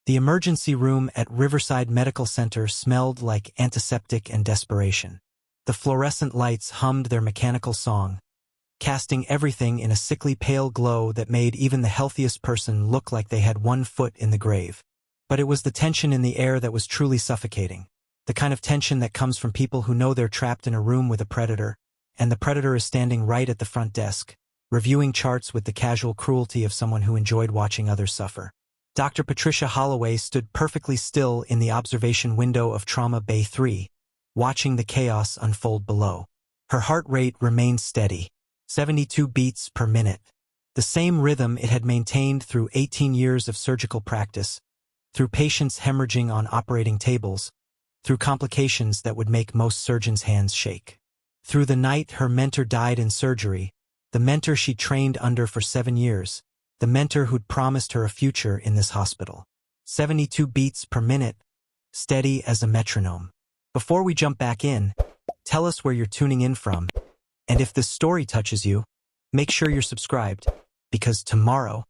The emergency room at Riverside Medical Center smelled like antiseptic and desperation. The fluorescent lights hummed their mechanical song, casting everything in a sickly pale glow that made even the healthiest person look like they had one foot in the grave. But it was the tension in the air that was truly suffocating. The kind of tension that comes from people who know they're trapped in a room with a predator, and the predator is standing right at the front desk, reviewing charts with the casual cruelty of someone who enjoyed watching others suffer. Dr. Patricia Holloway stood perfectly still in the observation window of Trauma Bay 3, watching the chaos unfold below. Her heart rate remained steady, 72 beats per minute, the same rhythm it had maintained through 18 years of surgical practice, through patients hemorrhaging on operating tables, through complications that would make most surgeons' hands shake. Through the night her mentor died in surgery, the mentor she'd trained under for 7 years, the mentor who'd promised her a future in this hospital. 72 beats per minute, steady as a metronome. Before we jump back in, tell us where you're tuning in from, and if this story touches you, make sure you're subscribed, because tomorrow,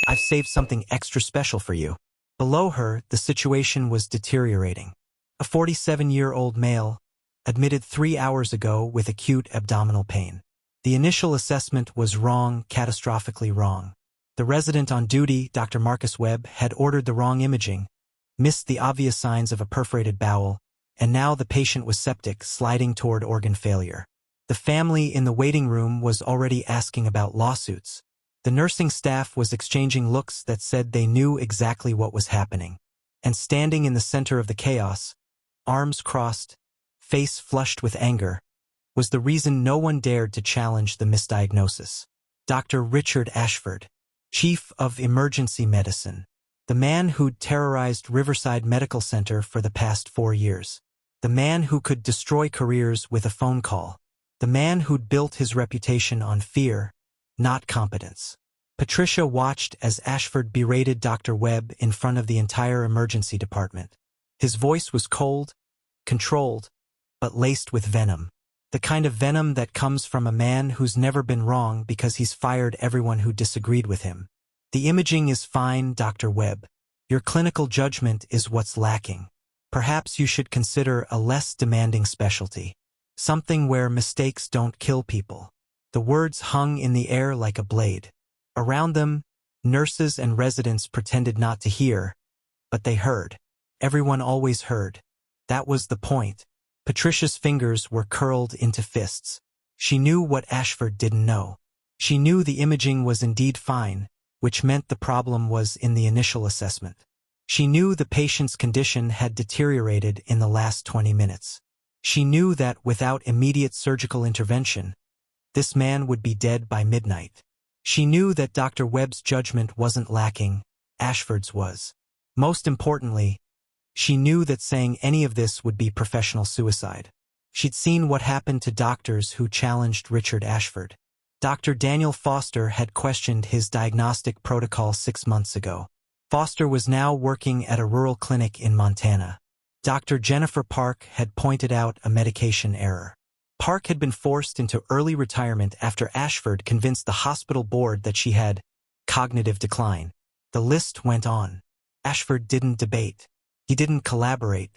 I've saved something extra special for you. Below her, the situation was deteriorating. A 47-year-old male, admitted 3 hours ago with acute abdominal pain. The initial assessment was wrong, catastrophically wrong. The resident on duty, Dr. Marcus Webb, had ordered the wrong imaging, missed the obvious signs of a perforated bowel, and now the patient was septic, sliding toward organ failure. The family in the waiting room was already asking about lawsuits. The nursing staff was exchanging looks that said they knew exactly what was happening. And standing in the center of the chaos, arms crossed, face flushed with anger, was the reason no one dared to challenge the misdiagnosis. Dr. Richard Ashford, Chief of Emergency Medicine, the man who'd terrorized Riverside Medical Center for the past 4 years, the man who could destroy careers with a phone call, the man who'd built his reputation on fear, not competence. Patricia watched as Ashford berated Dr. Webb in front of the entire emergency department. His voice was cold, controlled, but laced with venom. The kind of venom that comes from a man who's never been wrong because he's fired everyone who disagreed with him. The imaging is fine, Dr. Webb. Your clinical judgment is what's lacking. Perhaps you should consider a less demanding specialty. Something where mistakes don't kill people. The words hung in the air like a blade. Around them, nurses and residents pretended not to hear, but they heard. Everyone always heard. That was the point. Patricia's fingers were curled into fists. She knew what Ashford didn't know. She knew the imaging was indeed fine, which meant the problem was in the initial assessment. She knew the patient's condition had deteriorated in the last 20 minutes. She knew that without immediate surgical intervention, this man would be dead by midnight. She knew that Dr. Webb's judgment wasn't lacking, Ashford's was. Most importantly, she knew that saying any of this would be professional suicide. She'd seen what happened to doctors who challenged Richard Ashford. Dr. Daniel Foster had questioned his diagnostic protocol 6 months ago. Foster was now working at a rural clinic in Montana. Dr. Jennifer Park had pointed out a medication error. Park had been forced into early retirement after Ashford convinced the hospital board that she had cognitive decline. The list went on. Ashford didn't debate. He didn't collaborate.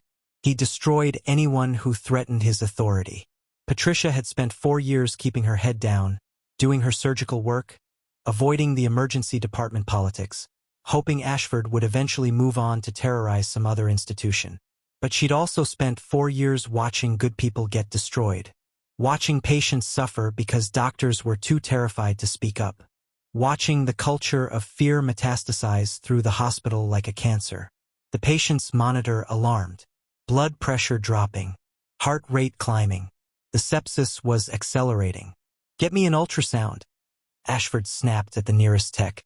He destroyed anyone who threatened his authority. Patricia had spent 4 years keeping her head down, doing her surgical work, avoiding the emergency department politics, hoping Ashford would eventually move on to terrorize some other institution. But she'd also spent 4 years watching good people get destroyed, watching patients suffer because doctors were too terrified to speak up, watching the culture of fear metastasize through the hospital like a cancer. The patient's monitor alarmed, blood pressure dropping, heart rate climbing. The sepsis was accelerating. "Get me an ultrasound," Ashford snapped at the nearest tech,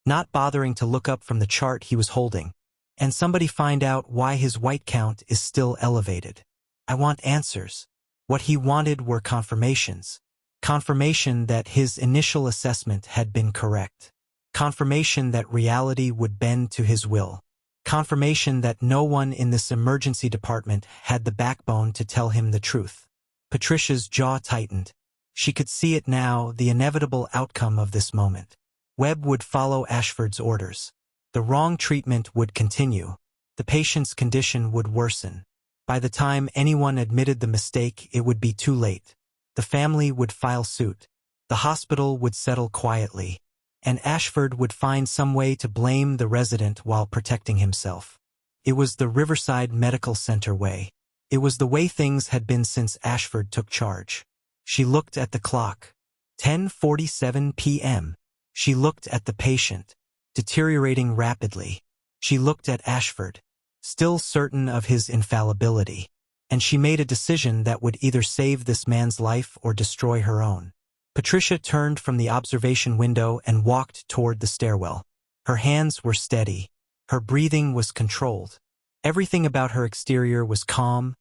not bothering to look up from the chart he was holding. "And somebody find out why his white count is still elevated. I want answers." What he wanted were confirmations. Confirmation that his initial assessment had been correct. Confirmation that reality would bend to his will. Confirmation that no one in this emergency department had the backbone to tell him the truth. Patricia's jaw tightened. She could see it now, the inevitable outcome of this moment. Webb would follow Ashford's orders. The wrong treatment would continue. The patient's condition would worsen. By the time anyone admitted the mistake, it would be too late. The family would file suit. The hospital would settle quietly. And Ashford would find some way to blame the resident while protecting himself. It was the Riverside Medical Center way. It was the way things had been since Ashford took charge. She looked at the clock. 10:47 p.m. She looked at the patient, deteriorating rapidly. She looked at Ashford, still certain of his infallibility. And she made a decision that would either save this man's life or destroy her own. Patricia turned from the observation window and walked toward the stairwell. Her hands were steady. Her breathing was controlled. Everything about her exterior was calm,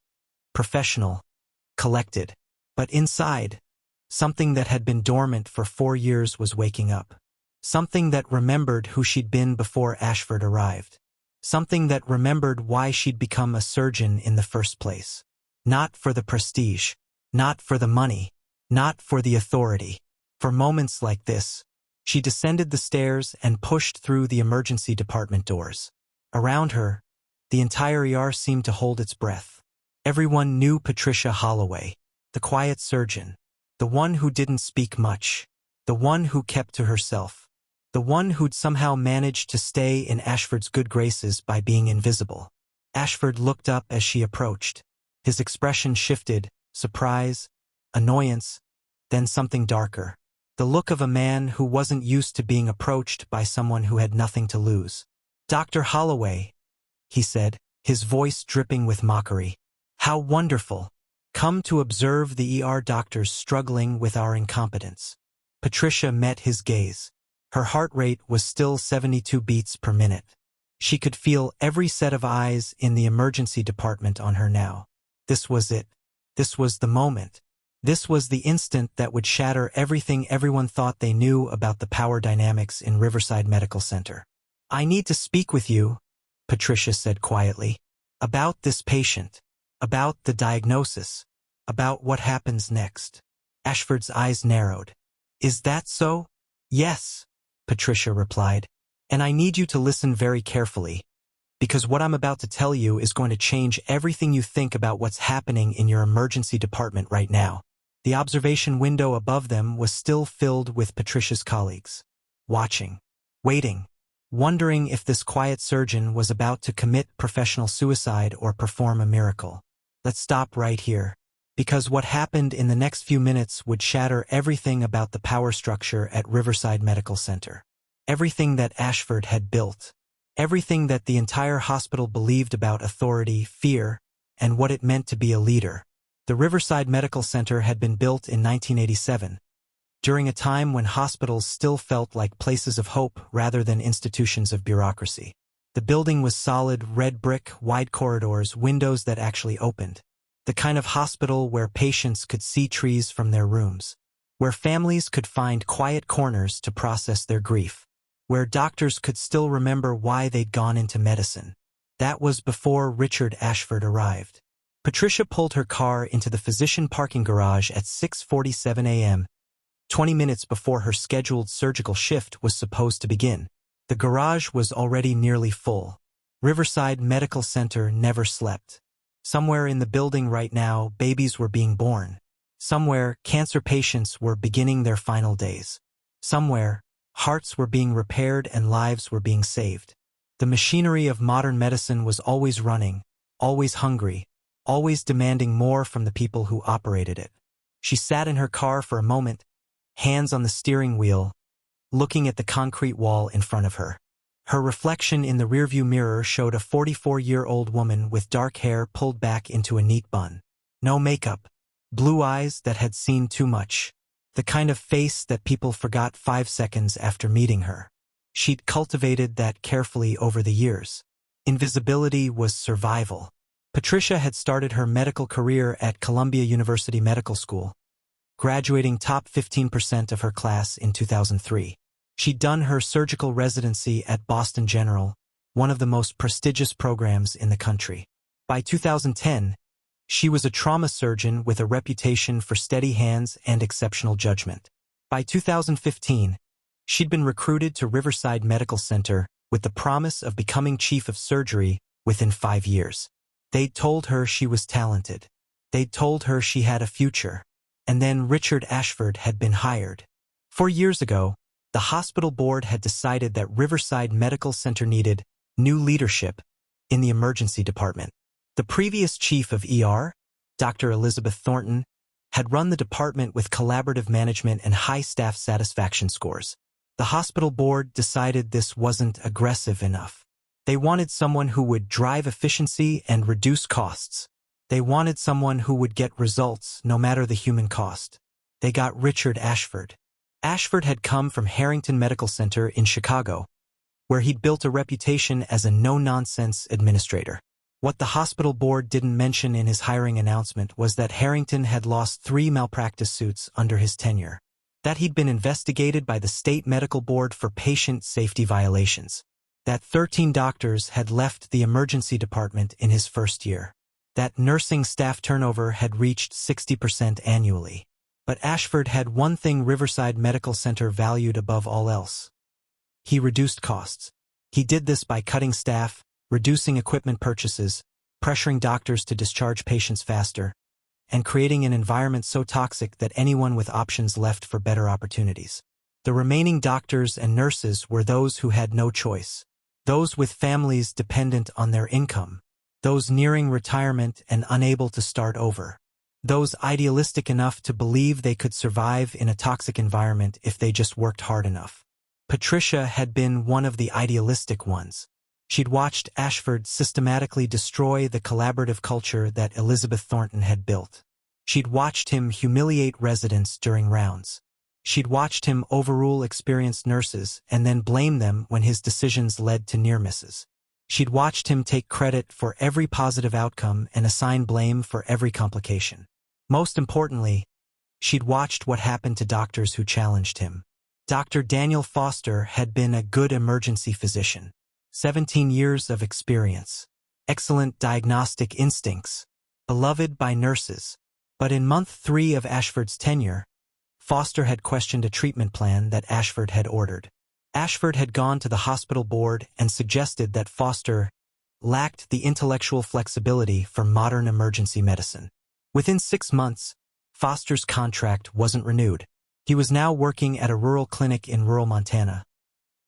professional, collected. But inside, something that had been dormant for 4 years was waking up. Something that remembered who she'd been before Ashford arrived. Something that remembered why she'd become a surgeon in the first place. Not for the prestige, not for the money, not for the authority. For moments like this, she descended the stairs and pushed through the emergency department doors. Around her, the entire ER seemed to hold its breath. Everyone knew Patricia Holloway, the quiet surgeon, the one who didn't speak much, the one who kept to herself, the one who'd somehow managed to stay in Ashford's good graces by being invisible. Ashford looked up as she approached. His expression shifted, surprise, annoyance, then something darker. The look of a man who wasn't used to being approached by someone who had nothing to lose. "Dr. Holloway," he said, his voice dripping with mockery. "How wonderful. Come to observe the ER doctors struggling with our incompetence." Patricia met his gaze. Her heart rate was still 72 beats per minute. She could feel every set of eyes in the emergency department on her now. This was it. This was the moment. This was the instant that would shatter everything everyone thought they knew about the power dynamics in Riverside Medical Center. "I need to speak with you," Patricia said quietly. "About this patient. About the diagnosis. About what happens next." Ashford's eyes narrowed. "Is that so?" "Yes," Patricia replied. "And I need you to listen very carefully, because what I'm about to tell you is going to change everything you think about what's happening in your emergency department right now." The observation window above them was still filled with Patricia's colleagues, watching, waiting, wondering if this quiet surgeon was about to commit professional suicide or perform a miracle. Let's stop right here, because what happened in the next few minutes would shatter everything about the power structure at Riverside Medical Center. Everything that Ashford had built. Everything that the entire hospital believed about authority, fear, and what it meant to be a leader. The Riverside Medical Center had been built in 1987, during a time when hospitals still felt like places of hope rather than institutions of bureaucracy. The building was solid red brick, wide corridors, windows that actually opened. The kind of hospital where patients could see trees from their rooms, where families could find quiet corners to process their grief, where doctors could still remember why they'd gone into medicine. That was before Richard Ashford arrived. Patricia pulled her car into the physician parking garage at 6:47 a.m., 20 minutes before her scheduled surgical shift was supposed to begin. The garage was already nearly full. Riverside Medical Center never slept. Somewhere in the building right now, babies were being born. Somewhere, cancer patients were beginning their final days. Somewhere, hearts were being repaired and lives were being saved. The machinery of modern medicine was always running, always hungry, always demanding more from the people who operated it. She sat in her car for a moment, hands on the steering wheel, looking at the concrete wall in front of her. Her reflection in the rearview mirror showed a 44-year-old woman with dark hair pulled back into a neat bun. No makeup, blue eyes that had seen too much, the kind of face that people forgot 5 seconds after meeting her. She'd cultivated that carefully over the years. Invisibility was survival. Patricia had started her medical career at Columbia University Medical School, graduating top 15% of her class in 2003. She'd done her surgical residency at Boston General, one of the most prestigious programs in the country. By 2010, she was a trauma surgeon with a reputation for steady hands and exceptional judgment. By 2015, she'd been recruited to Riverside Medical Center with the promise of becoming chief of surgery within 5 years. They'd told her she was talented. They'd told her she had a future. And then Richard Ashford had been hired. 4 years ago, the hospital board had decided that Riverside Medical Center needed new leadership in the emergency department. The previous chief of ER, Dr. Elizabeth Thornton, had run the department with collaborative management and high staff satisfaction scores. The hospital board decided this wasn't aggressive enough. They wanted someone who would drive efficiency and reduce costs. They wanted someone who would get results no matter the human cost. They got Richard Ashford. Ashford had come from Harrington Medical Center in Chicago, where he'd built a reputation as a no-nonsense administrator. What the hospital board didn't mention in his hiring announcement was that Harrington had lost 3 malpractice suits under his tenure, that he'd been investigated by the state medical board for patient safety violations, that 13 doctors had left the emergency department in his first year, that nursing staff turnover had reached 60% annually. But Ashford had one thing Riverside Medical Center valued above all else. He reduced costs. He did this by cutting staff, reducing equipment purchases, pressuring doctors to discharge patients faster, and creating an environment so toxic that anyone with options left for better opportunities. The remaining doctors and nurses were those who had no choice, those with families dependent on their income, those nearing retirement and unable to start over, those idealistic enough to believe they could survive in a toxic environment if they just worked hard enough. Patricia had been one of the idealistic ones. She'd watched Ashford systematically destroy the collaborative culture that Elizabeth Thornton had built. She'd watched him humiliate residents during rounds. She'd watched him overrule experienced nurses and then blame them when his decisions led to near misses. She'd watched him take credit for every positive outcome and assign blame for every complication. Most importantly, she'd watched what happened to doctors who challenged him. Dr. Daniel Foster had been a good emergency physician. 17 years of experience. Excellent diagnostic instincts. Beloved by nurses. But in month 3 of Ashford's tenure, Foster had questioned a treatment plan that Ashford had ordered. Ashford had gone to the hospital board and suggested that Foster lacked the intellectual flexibility for modern emergency medicine. Within 6 months, Foster's contract wasn't renewed. He was now working at a rural clinic in rural Montana.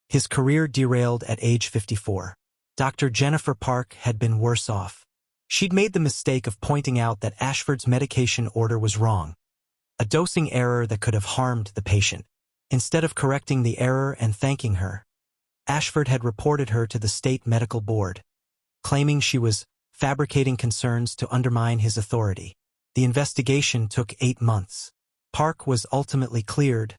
His career derailed at age 54. Dr. Jennifer Park had been worse off. She'd made the mistake of pointing out that Ashford's medication order was wrong, a dosing error that could have harmed the patient. Instead of correcting the error and thanking her, Ashford had reported her to the state medical board, claiming she was fabricating concerns to undermine his authority. The investigation took 8 months. Park was ultimately cleared,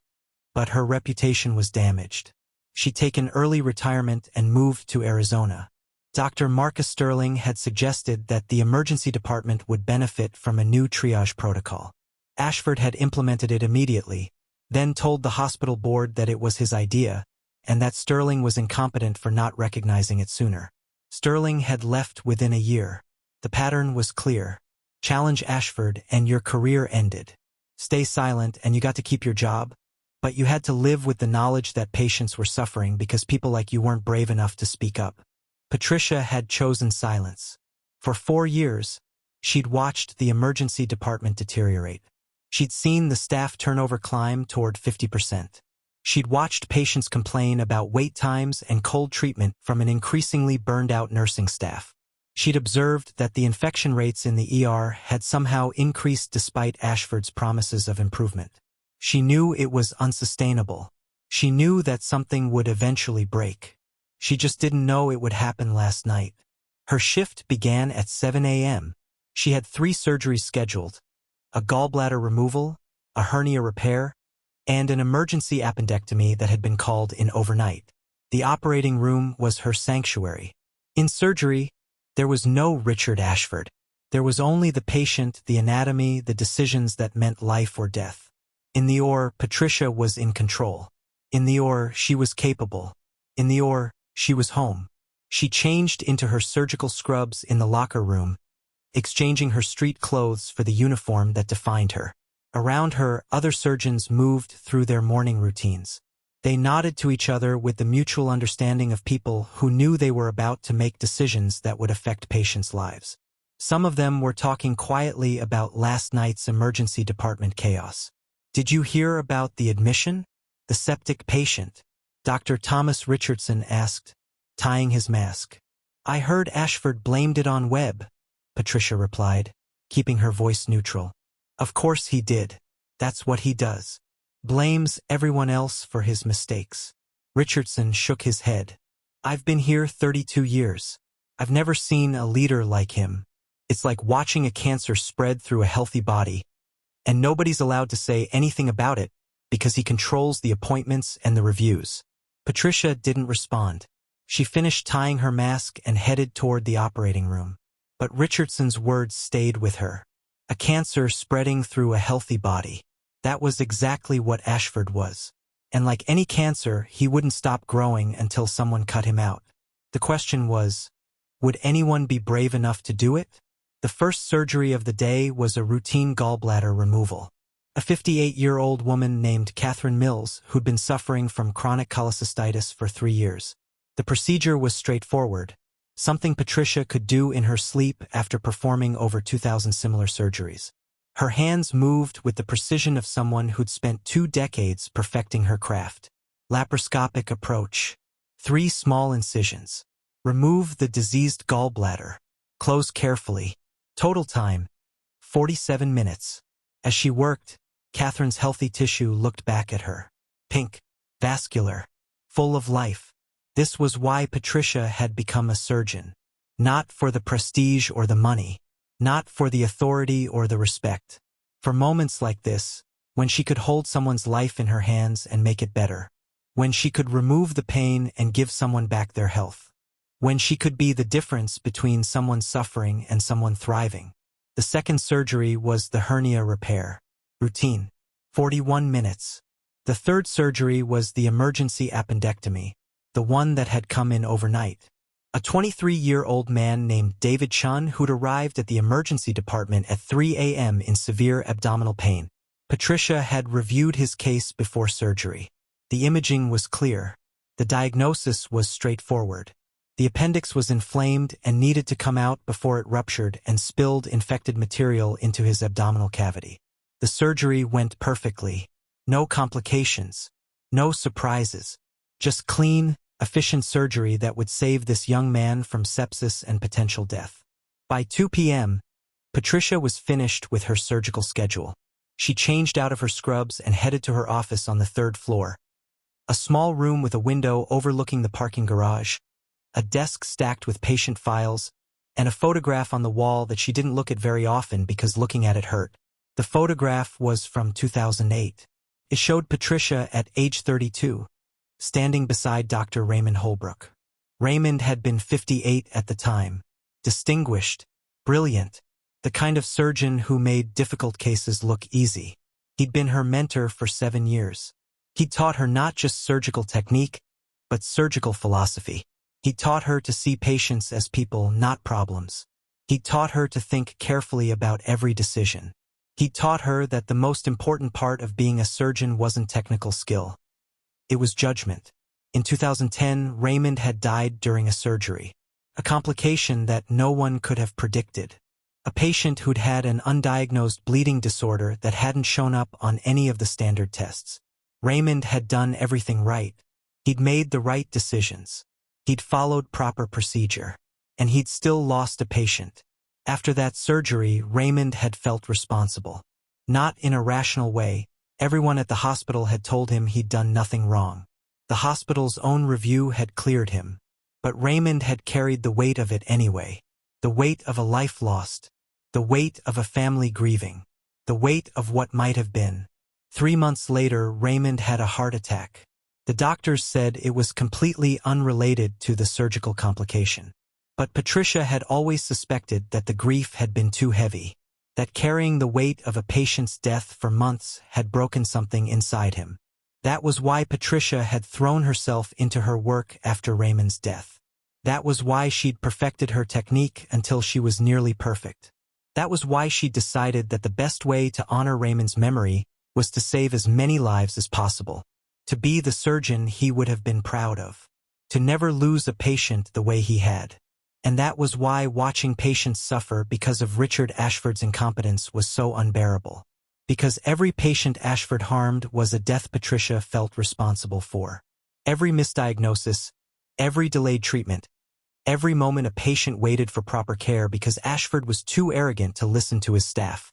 but her reputation was damaged. She'd taken early retirement and moved to Arizona. Dr. Marcus Sterling had suggested that the emergency department would benefit from a new triage protocol. Ashford had implemented it immediately, then told the hospital board that it was his idea, and that Sterling was incompetent for not recognizing it sooner. Sterling had left within a year. The pattern was clear. Challenge Ashford and your career ended. Stay silent and you got to keep your job, but you had to live with the knowledge that patients were suffering because people like you weren't brave enough to speak up. Patricia had chosen silence. For 4 years, she'd watched the emergency department deteriorate. She'd seen the staff turnover climb toward 50%. She'd watched patients complain about wait times and cold treatment from an increasingly burned-out nursing staff. She'd observed that the infection rates in the ER had somehow increased despite Ashford's promises of improvement. She knew it was unsustainable. She knew that something would eventually break. She just didn't know it would happen last night. Her shift began at 7 a.m. She had 3 surgeries scheduled: a gallbladder removal, a hernia repair, and an emergency appendectomy that had been called in overnight. The operating room was her sanctuary. In surgery, there was no Richard Ashford. There was only the patient, the anatomy, the decisions that meant life or death. In the OR, Patricia was in control. In the OR, she was capable. In the OR, she was home. She changed into her surgical scrubs in the locker room, exchanging her street clothes for the uniform that defined her. Around her, other surgeons moved through their morning routines. They nodded to each other with the mutual understanding of people who knew they were about to make decisions that would affect patients' lives. Some of them were talking quietly about last night's emergency department chaos. "Did you hear about the admission? The septic patient?" Dr. Thomas Richardson asked, tying his mask. "I heard Ashford blamed it on Webb," Patricia replied, keeping her voice neutral. "Of course he did. That's what he does. Blames everyone else for his mistakes." Richardson shook his head. "I've been here 32 years. I've never seen a leader like him. It's like watching a cancer spread through a healthy body, and nobody's allowed to say anything about it because he controls the appointments and the reviews." Patricia didn't respond. She finished tying her mask and headed toward the operating room. But Richardson's words stayed with her. A cancer spreading through a healthy body. That was exactly what Ashford was. And like any cancer, he wouldn't stop growing until someone cut him out. The question was, would anyone be brave enough to do it? The first surgery of the day was a routine gallbladder removal. A 58-year-old woman named Catherine Mills, who'd been suffering from chronic cholecystitis for 3 years. The procedure was straightforward, something Patricia could do in her sleep after performing over 2,000 similar surgeries. Her hands moved with the precision of someone who'd spent 2 decades perfecting her craft. Laparoscopic approach. 3 small incisions. Remove the diseased gallbladder. Close carefully. Total time, 47 minutes. As she worked, Catherine's healthy tissue looked back at her. Pink, vascular, full of life. This was why Patricia had become a surgeon. Not for the prestige or the money. Not for the authority or the respect. For moments like this, when she could hold someone's life in her hands and make it better. When she could remove the pain and give someone back their health. When she could be the difference between someone suffering and someone thriving. The second surgery was the hernia repair. Routine. 41 minutes. The third surgery was the emergency appendectomy, the one that had come in overnight. A 23-year-old man named David Chun who'd arrived at the emergency department at 3 a.m. in severe abdominal pain. Patricia had reviewed his case before surgery. The imaging was clear. The diagnosis was straightforward. The appendix was inflamed and needed to come out before it ruptured and spilled infected material into his abdominal cavity. The surgery went perfectly. No complications. No surprises. Just clean, efficient surgery that would save this young man from sepsis and potential death. By 2 p.m., Patricia was finished with her surgical schedule. She changed out of her scrubs and headed to her office on the 3rd floor. A small room with a window overlooking the parking garage, a desk stacked with patient files, and a photograph on the wall that she didn't look at very often because looking at it hurt. The photograph was from 2008. It showed Patricia at age 32, standing beside Dr. Raymond Holbrook. Raymond had been 58 at the time. Distinguished, brilliant, the kind of surgeon who made difficult cases look easy. He'd been her mentor for 7 years. He'd taught her not just surgical technique, but surgical philosophy. He taught her to see patients as people, not problems. He taught her to think carefully about every decision. He taught her that the most important part of being a surgeon wasn't technical skill. It was judgment. In 2010, Raymond had died during a surgery, a complication that no one could have predicted. A patient who'd had an undiagnosed bleeding disorder that hadn't shown up on any of the standard tests. Raymond had done everything right. He'd made the right decisions. He'd followed proper procedure. And he'd still lost a patient. After that surgery, Raymond had felt responsible. Not in a rational way. Everyone at the hospital had told him he'd done nothing wrong. The hospital's own review had cleared him. But Raymond had carried the weight of it anyway. The weight of a life lost. The weight of a family grieving. The weight of what might have been. 3 months later, Raymond had a heart attack. The doctors said it was completely unrelated to the surgical complication. But Patricia had always suspected that the grief had been too heavy, that carrying the weight of a patient's death for months had broken something inside him. That was why Patricia had thrown herself into her work after Raymond's death. That was why she'd perfected her technique until she was nearly perfect. That was why she'd decided that the best way to honor Raymond's memory was to save as many lives as possible. To be the surgeon he would have been proud of. To never lose a patient the way he had. And that was why watching patients suffer because of Richard Ashford's incompetence was so unbearable. Because every patient Ashford harmed was a death Patricia felt responsible for. Every misdiagnosis, every delayed treatment, every moment a patient waited for proper care because Ashford was too arrogant to listen to his staff.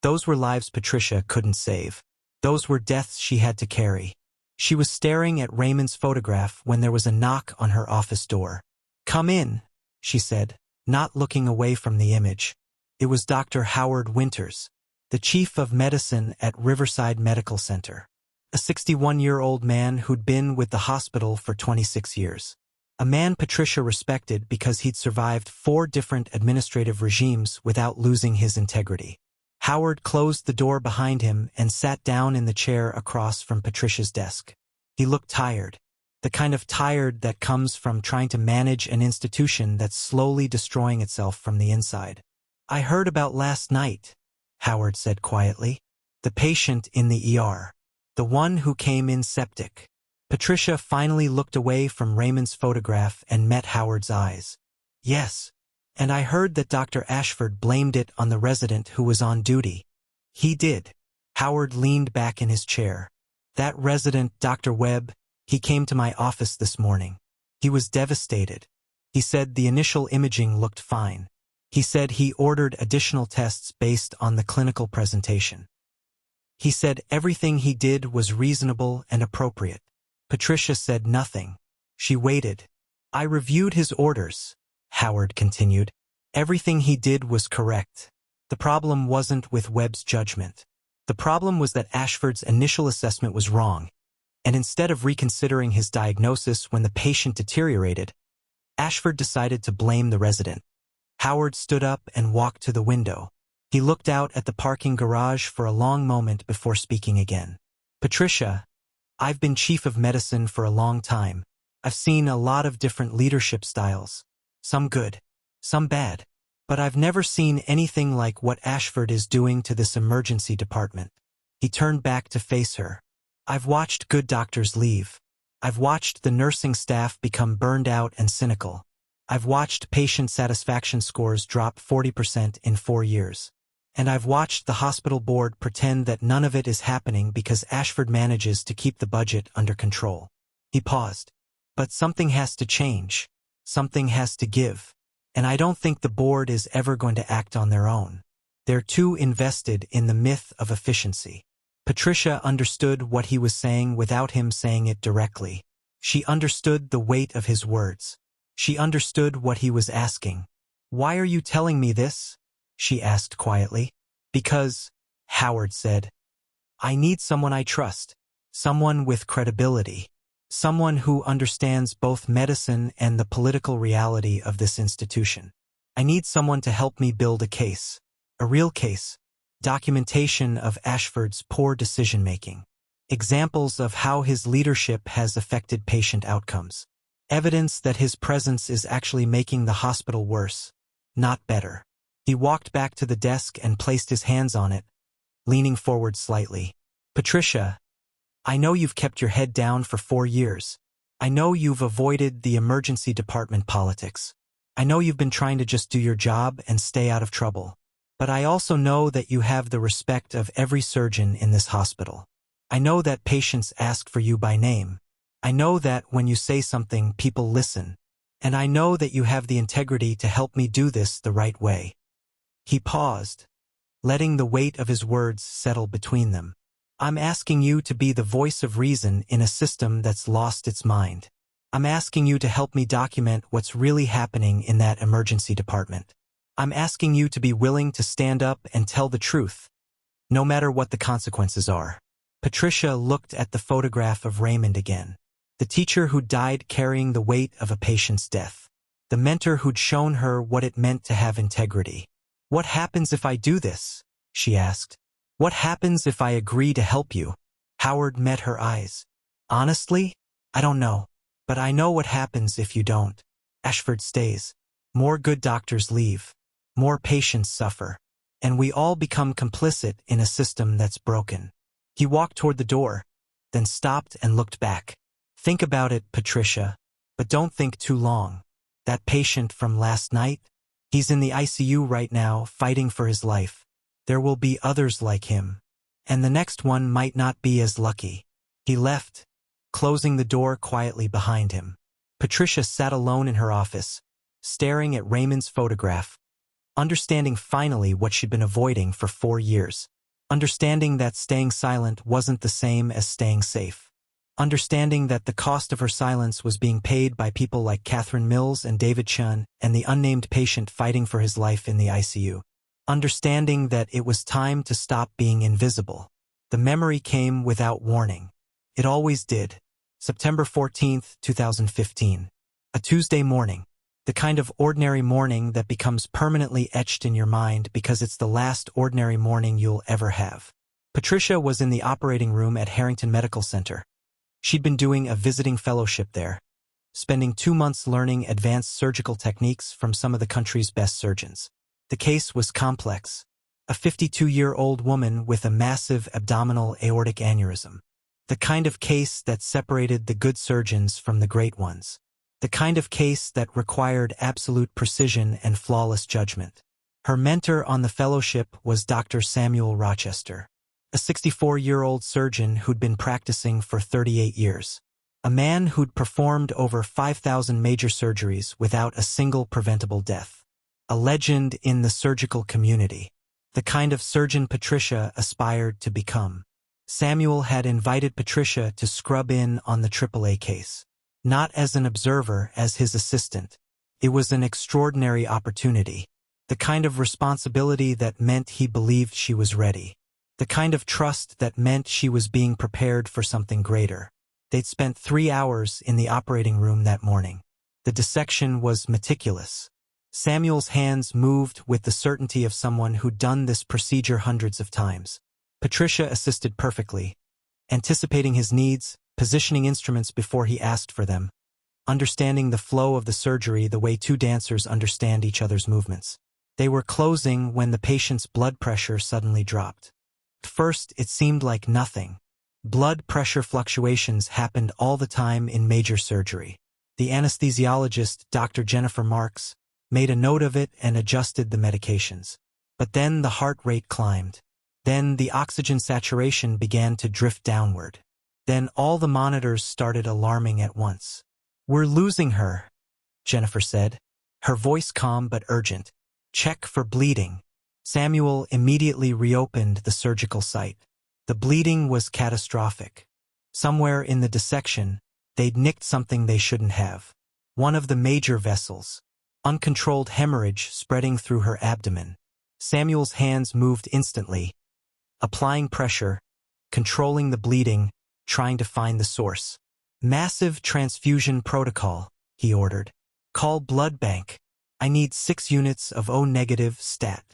Those were lives Patricia couldn't save. Those were deaths she had to carry. She was staring at Raymond's photograph when there was a knock on her office door. "Come in," she said, not looking away from the image. It was Dr. Howard Winters, the chief of medicine at Riverside Medical Center. A 61-year-old man who'd been with the hospital for 26 years. A man Patricia respected because he'd survived 4 different administrative regimes without losing his integrity. Howard closed the door behind him and sat down in the chair across from Patricia's desk. He looked tired. The kind of tired that comes from trying to manage an institution that's slowly destroying itself from the inside. "I heard about last night," Howard said quietly. "The patient in the ER. The one who came in septic." Patricia finally looked away from Raymond's photograph and met Howard's eyes. "Yes. And I heard that Dr. Ashford blamed it on the resident who was on duty." "He did." Howard leaned back in his chair. "That resident, Dr. Webb, he came to my office this morning. He was devastated. He said the initial imaging looked fine. He said he ordered additional tests based on the clinical presentation. He said everything he did was reasonable and appropriate." Patricia said nothing. She waited. "I reviewed his orders," Howard continued. "Everything he did was correct. The problem wasn't with Webb's judgment. The problem was that Ashford's initial assessment was wrong, and instead of reconsidering his diagnosis when the patient deteriorated, Ashford decided to blame the resident." Howard stood up and walked to the window. He looked out at the parking garage for a long moment before speaking again. "Patricia, I've been chief of medicine for a long time. I've seen a lot of different leadership styles. Some good, some bad. But I've never seen anything like what Ashford is doing to this emergency department." He turned back to face her. "I've watched good doctors leave. I've watched the nursing staff become burned out and cynical. I've watched patient satisfaction scores drop 40% in 4 years. And I've watched the hospital board pretend that none of it is happening because Ashford manages to keep the budget under control." He paused. "But something has to change. Something has to give. And I don't think the board is ever going to act on their own. They're too invested in the myth of efficiency." Patricia understood what he was saying without him saying it directly. She understood the weight of his words. She understood what he was asking. "Why are you telling me this?" she asked quietly. "Because," Howard said, "I need someone I trust. Someone with credibility. Someone who understands both medicine and the political reality of this institution. I need someone to help me build a case. A real case. Documentation of Ashford's poor decision-making. Examples of how his leadership has affected patient outcomes. Evidence that his presence is actually making the hospital worse, not better." He walked back to the desk and placed his hands on it, leaning forward slightly. "Patricia, I know you've kept your head down for 4 years. I know you've avoided the emergency department politics. I know you've been trying to just do your job and stay out of trouble. But I also know that you have the respect of every surgeon in this hospital. I know that patients ask for you by name. I know that when you say something, people listen. And I know that you have the integrity to help me do this the right way." He paused, letting the weight of his words settle between them. "I'm asking you to be the voice of reason in a system that's lost its mind. I'm asking you to help me document what's really happening in that emergency department. I'm asking you to be willing to stand up and tell the truth, no matter what the consequences are." Patricia looked at the photograph of Raymond again. The teacher who died carrying the weight of a patient's death. The mentor who'd shown her what it meant to have integrity. "What happens if I do this?" she asked. "What happens if I agree to help you?" Howard met her eyes. "Honestly, I don't know. But I know what happens if you don't. Ashford stays. More good doctors leave. More patients suffer. And we all become complicit in a system that's broken." He walked toward the door, then stopped and looked back. Think about it, Patricia, but don't think too long. That patient from last night? He's in the ICU right now, fighting for his life. There will be others like him. And the next one might not be as lucky. He left, closing the door quietly behind him. Patricia sat alone in her office, staring at Raymond's photograph, understanding finally what she'd been avoiding for 4 years. Understanding that staying silent wasn't the same as staying safe. Understanding that the cost of her silence was being paid by people like Catherine Mills and David Chun and the unnamed patient fighting for his life in the ICU. Understanding that it was time to stop being invisible. The memory came without warning. It always did. September 14th, 2015. A Tuesday morning. The kind of ordinary morning that becomes permanently etched in your mind because it's the last ordinary morning you'll ever have. Patricia was in the operating room at Riverside Medical Center. She'd been doing a visiting fellowship there, spending 2 months learning advanced surgical techniques from some of the country's best surgeons. The case was complex. A 52-year-old woman with a massive abdominal aortic aneurysm. The kind of case that separated the good surgeons from the great ones. The kind of case that required absolute precision and flawless judgment. Her mentor on the fellowship was Dr. Samuel Rochester, a 64-year-old surgeon who'd been practicing for 38 years. A man who'd performed over 5,000 major surgeries without a single preventable death. A legend in the surgical community. The kind of surgeon Patricia aspired to become. Samuel had invited Patricia to scrub in on the AAA case. Not as an observer, as his assistant. It was an extraordinary opportunity. The kind of responsibility that meant he believed she was ready. The kind of trust that meant she was being prepared for something greater. They'd spent 3 hours in the operating room that morning. The dissection was meticulous. Samuel's hands moved with the certainty of someone who'd done this procedure hundreds of times. Patricia assisted perfectly, anticipating his needs, positioning instruments before he asked for them, understanding the flow of the surgery the way 2 dancers understand each other's movements. They were closing when the patient's blood pressure suddenly dropped. At first, it seemed like nothing. Blood pressure fluctuations happened all the time in major surgery. The anesthesiologist, Dr. Jennifer Marks, made a note of it and adjusted the medications. But then the heart rate climbed. Then the oxygen saturation began to drift downward. Then all the monitors started alarming at once. "We're losing her," Jennifer said, her voice calm but urgent. "Check for bleeding." Samuel immediately reopened the surgical site. The bleeding was catastrophic. Somewhere in the dissection, they'd nicked something they shouldn't have. One of the major vessels. Uncontrolled hemorrhage spreading through her abdomen. Samuel's hands moved instantly, applying pressure, controlling the bleeding, trying to find the source. "Massive transfusion protocol," he ordered. "Call blood bank. I need 6 units of O-negative stat."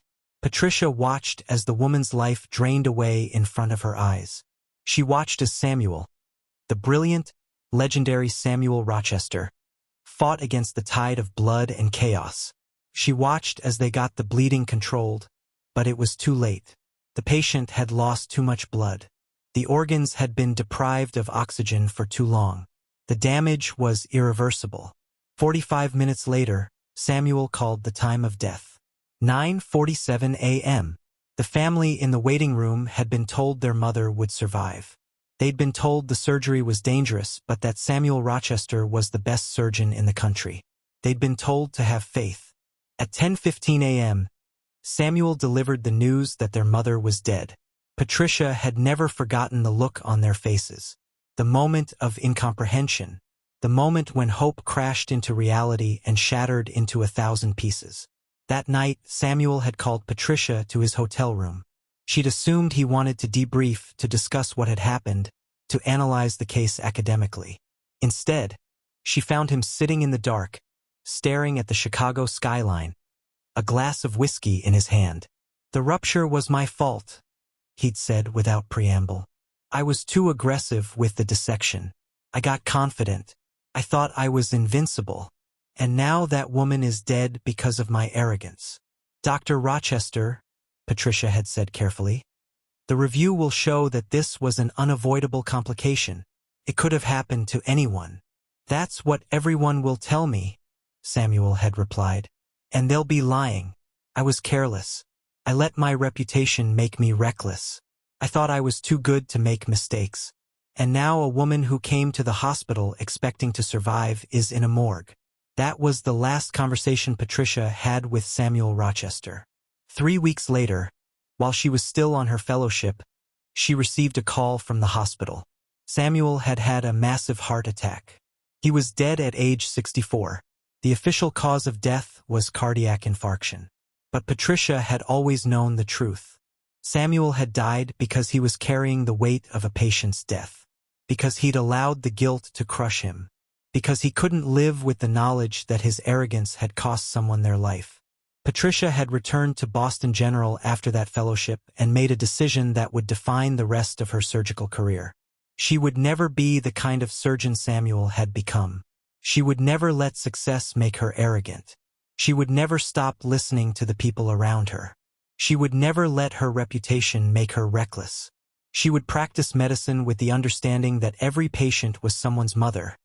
Patricia watched as the woman's life drained away in front of her eyes. She watched as Samuel, the brilliant, legendary Samuel Rochester, fought against the tide of blood and chaos. She watched as they got the bleeding controlled, but it was too late. The patient had lost too much blood. The organs had been deprived of oxygen for too long. The damage was irreversible. 45 minutes later, Samuel called the time of death. 9:47 a.m. The family in the waiting room had been told their mother would survive. They'd been told the surgery was dangerous, but that Samuel Rochester was the best surgeon in the country. They'd been told to have faith. At 10:15 a.m., Samuel delivered the news that their mother was dead. Patricia had never forgotten the look on their faces. The moment of incomprehension. The moment when hope crashed into reality and shattered into 1,000 pieces. That night, Samuel had called Patricia to his hotel room. She'd assumed he wanted to debrief, to discuss what had happened, to analyze the case academically. Instead, she found him sitting in the dark, staring at the Chicago skyline, a glass of whiskey in his hand. "The rupture was my fault," he'd said without preamble. "I was too aggressive with the dissection. I got confident. I thought I was invincible. And now that woman is dead because of my arrogance." "Dr. Rochester," Patricia had said carefully. The review will show that this was an unavoidable complication. It could have happened to anyone. That's what everyone will tell me, Samuel had replied. And they'll be lying. I was careless. I let my reputation make me reckless. I thought I was too good to make mistakes. And now a woman who came to the hospital expecting to survive is in a morgue. That was the last conversation Patricia had with Samuel Rochester. 3 weeks later, while she was still on her fellowship, she received a call from the hospital. Samuel had had a massive heart attack. He was dead at age 64. The official cause of death was cardiac infarction. But Patricia had always known the truth. Samuel had died because he was carrying the weight of a patient's death. Because he'd allowed the guilt to crush him. Because he couldn't live with the knowledge that his arrogance had cost someone their life. Patricia had returned to Boston General after that fellowship and made a decision that would define the rest of her surgical career. She would never be the kind of surgeon Samuel had become. She would never let success make her arrogant. She would never stop listening to the people around her. She would never let her reputation make her reckless. She would practice medicine with the understanding that every patient was someone's mother,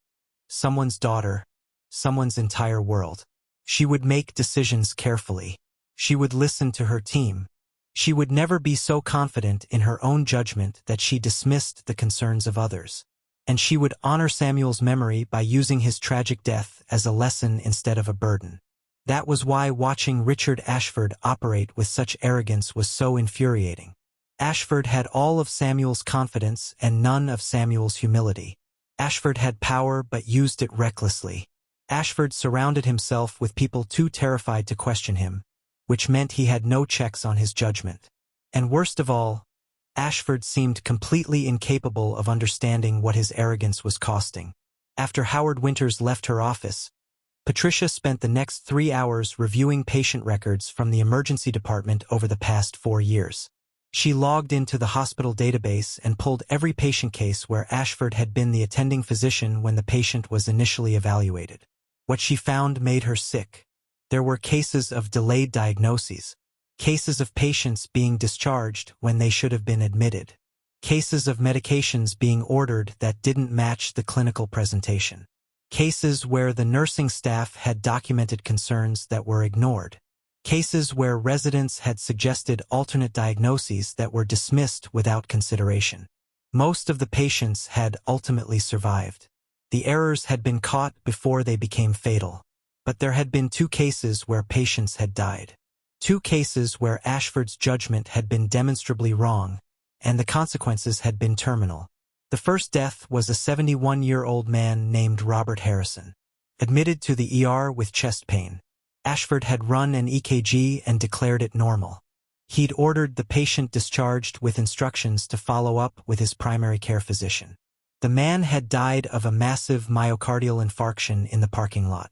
someone's daughter, someone's entire world. She would make decisions carefully. She would listen to her team. She would never be so confident in her own judgment that she dismissed the concerns of others. And she would honor Samuel's memory by using his tragic death as a lesson instead of a burden. That was why watching Richard Ashford operate with such arrogance was so infuriating. Ashford had all of Samuel's confidence and none of Samuel's humility. Ashford had power but used it recklessly. Ashford surrounded himself with people too terrified to question him, which meant he had no checks on his judgment. And worst of all, Ashford seemed completely incapable of understanding what his arrogance was costing. After Howard Winters left her office, Patricia spent the next 3 hours reviewing patient records from the emergency department over the past 4 years. She logged into the hospital database and pulled every patient case where Ashford had been the attending physician when the patient was initially evaluated. What she found made her sick. There were cases of delayed diagnoses, cases of patients being discharged when they should have been admitted, cases of medications being ordered that didn't match the clinical presentation, cases where the nursing staff had documented concerns that were ignored, cases where residents had suggested alternate diagnoses that were dismissed without consideration. Most of the patients had ultimately survived. The errors had been caught before they became fatal. But there had been 2 cases where patients had died. 2 cases where Ashford's judgment had been demonstrably wrong, and the consequences had been terminal. The first death was a 71-year-old man named Robert Harrison. Admitted to the ER with chest pain. Ashford had run an EKG and declared it normal. He'd ordered the patient discharged with instructions to follow up with his primary care physician. The man had died of a massive myocardial infarction in the parking lot.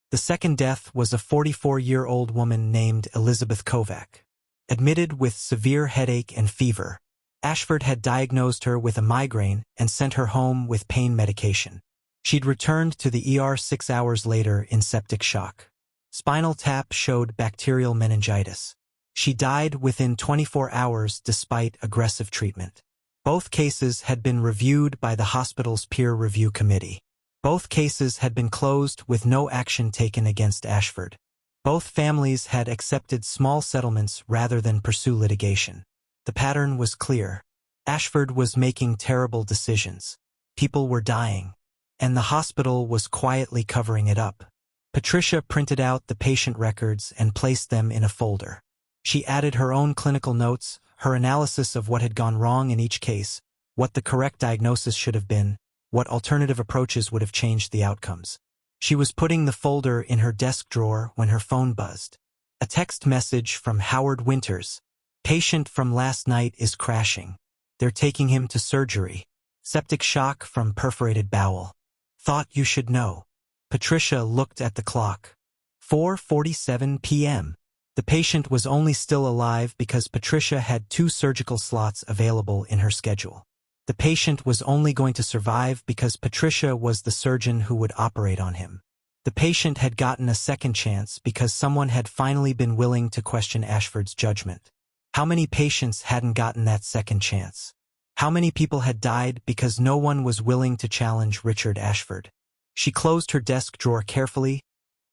The second death was a 44-year-old woman named Elizabeth Kovac. Admitted with severe headache and fever, Ashford had diagnosed her with a migraine and sent her home with pain medication. She'd returned to the ER 6 hours later in septic shock. Spinal tap showed bacterial meningitis. She died within 24 hours despite aggressive treatment. Both cases had been reviewed by the hospital's peer review committee. Both cases had been closed with no action taken against Ashford. Both families had accepted small settlements rather than pursue litigation. The pattern was clear. Ashford was making terrible decisions. People were dying. And the hospital was quietly covering it up. Patricia printed out the patient records and placed them in a folder. She added her own clinical notes, her analysis of what had gone wrong in each case, what the correct diagnosis should have been, what alternative approaches would have changed the outcomes. She was putting the folder in her desk drawer when her phone buzzed. A text message from Howard Winters. Patient from last night is crashing. They're taking him to surgery. Septic shock from perforated bowel. Thought you should know. Patricia looked at the clock. 4:47 p.m. The patient was only still alive because Patricia had 2 surgical slots available in her schedule. The patient was only going to survive because Patricia was the surgeon who would operate on him. The patient had gotten a second chance because someone had finally been willing to question Ashford's judgment. How many patients hadn't gotten that second chance? How many people had died because no one was willing to challenge Richard Ashford? She closed her desk drawer carefully,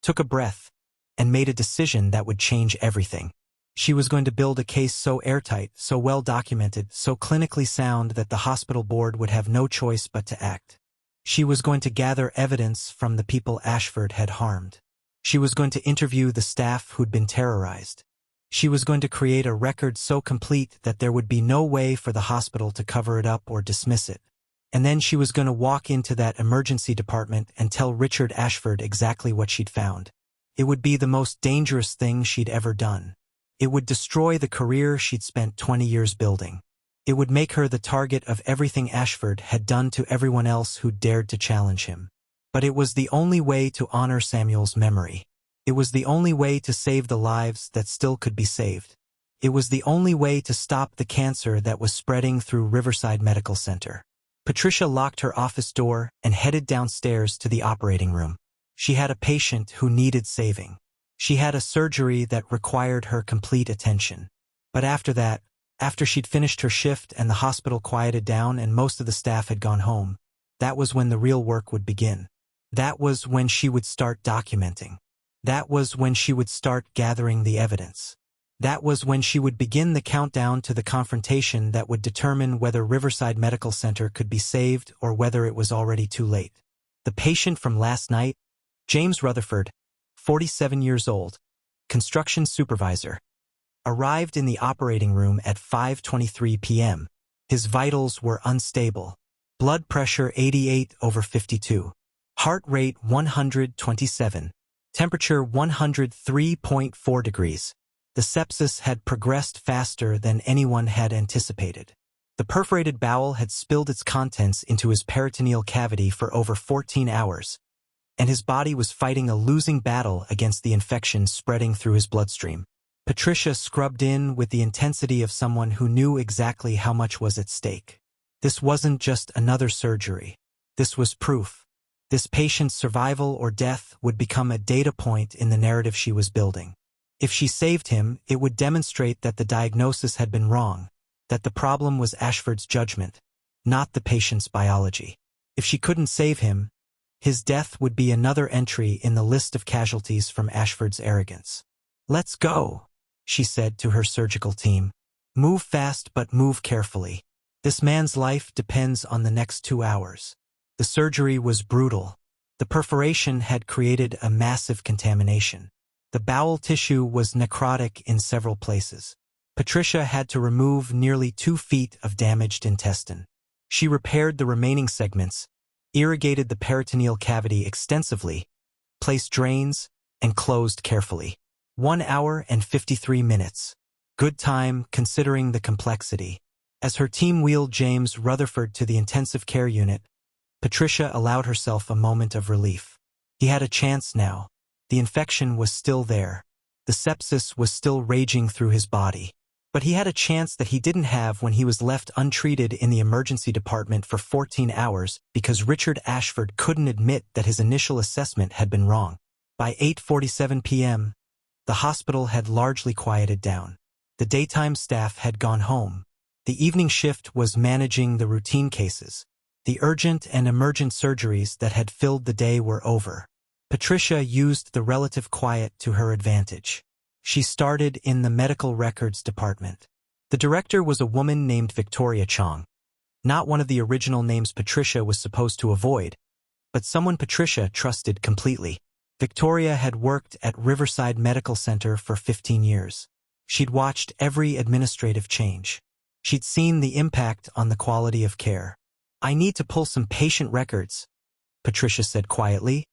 took a breath, and made a decision that would change everything. She was going to build a case so airtight, so well documented, so clinically sound that the hospital board would have no choice but to act. She was going to gather evidence from the people Ashford had harmed. She was going to interview the staff who'd been terrorized. She was going to create a record so complete that there would be no way for the hospital to cover it up or dismiss it. And then she was going to walk into that emergency department and tell Richard Ashford exactly what she'd found. It would be the most dangerous thing she'd ever done. It would destroy the career she'd spent 20 years building. It would make her the target of everything Ashford had done to everyone else who dared to challenge him. But it was the only way to honor Samuel's memory. It was the only way to save the lives that still could be saved. It was the only way to stop the cancer that was spreading through Riverside Medical Center. Patricia locked her office door and headed downstairs to the operating room. She had a patient who needed saving. She had a surgery that required her complete attention. But after that, after she'd finished her shift and the hospital quieted down and most of the staff had gone home, that was when the real work would begin. That was when she would start documenting. That was when she would start gathering the evidence. That was when she would begin the countdown to the confrontation that would determine whether Riverside Medical Center could be saved or whether it was already too late. The patient from last night, James Rutherford, 47 years old, construction supervisor, arrived in the operating room at 5:23 p.m. His vitals were unstable. Blood pressure 88/52. Heart rate 127. Temperature 103.4 degrees. The sepsis had progressed faster than anyone had anticipated. The perforated bowel had spilled its contents into his peritoneal cavity for over 14 hours, and his body was fighting a losing battle against the infection spreading through his bloodstream. Patricia scrubbed in with the intensity of someone who knew exactly how much was at stake. This wasn't just another surgery. This was proof. This patient's survival or death would become a data point in the narrative she was building. If she saved him, it would demonstrate that the diagnosis had been wrong, that the problem was Ashford's judgment, not the patient's biology. If she couldn't save him, his death would be another entry in the list of casualties from Ashford's arrogance. "Let's go," she said to her surgical team. "Move fast but move carefully. This man's life depends on the next 2 hours." The surgery was brutal. The perforation had created a massive contamination. The bowel tissue was necrotic in several places. Patricia had to remove nearly 2 feet of damaged intestine. She repaired the remaining segments, irrigated the peritoneal cavity extensively, placed drains, and closed carefully. 1 hour and 53 minutes. Good time considering the complexity. As her team wheeled James Rutherford to the intensive care unit, Patricia allowed herself a moment of relief. He had a chance now. The infection was still there. The sepsis was still raging through his body. But he had a chance that he didn't have when he was left untreated in the emergency department for 14 hours because Richard Ashford couldn't admit that his initial assessment had been wrong. By 8:47 p.m., the hospital had largely quieted down. The daytime staff had gone home. The evening shift was managing the routine cases. The urgent and emergent surgeries that had filled the day were over. Patricia used the relative quiet to her advantage. She started in the medical records department. The director was a woman named Victoria Chong. Not one of the original names Patricia was supposed to avoid, but someone Patricia trusted completely. Victoria had worked at Riverside Medical Center for 15 years. She'd watched every administrative change. She'd seen the impact on the quality of care. "I need to pull some patient records," Patricia said quietly,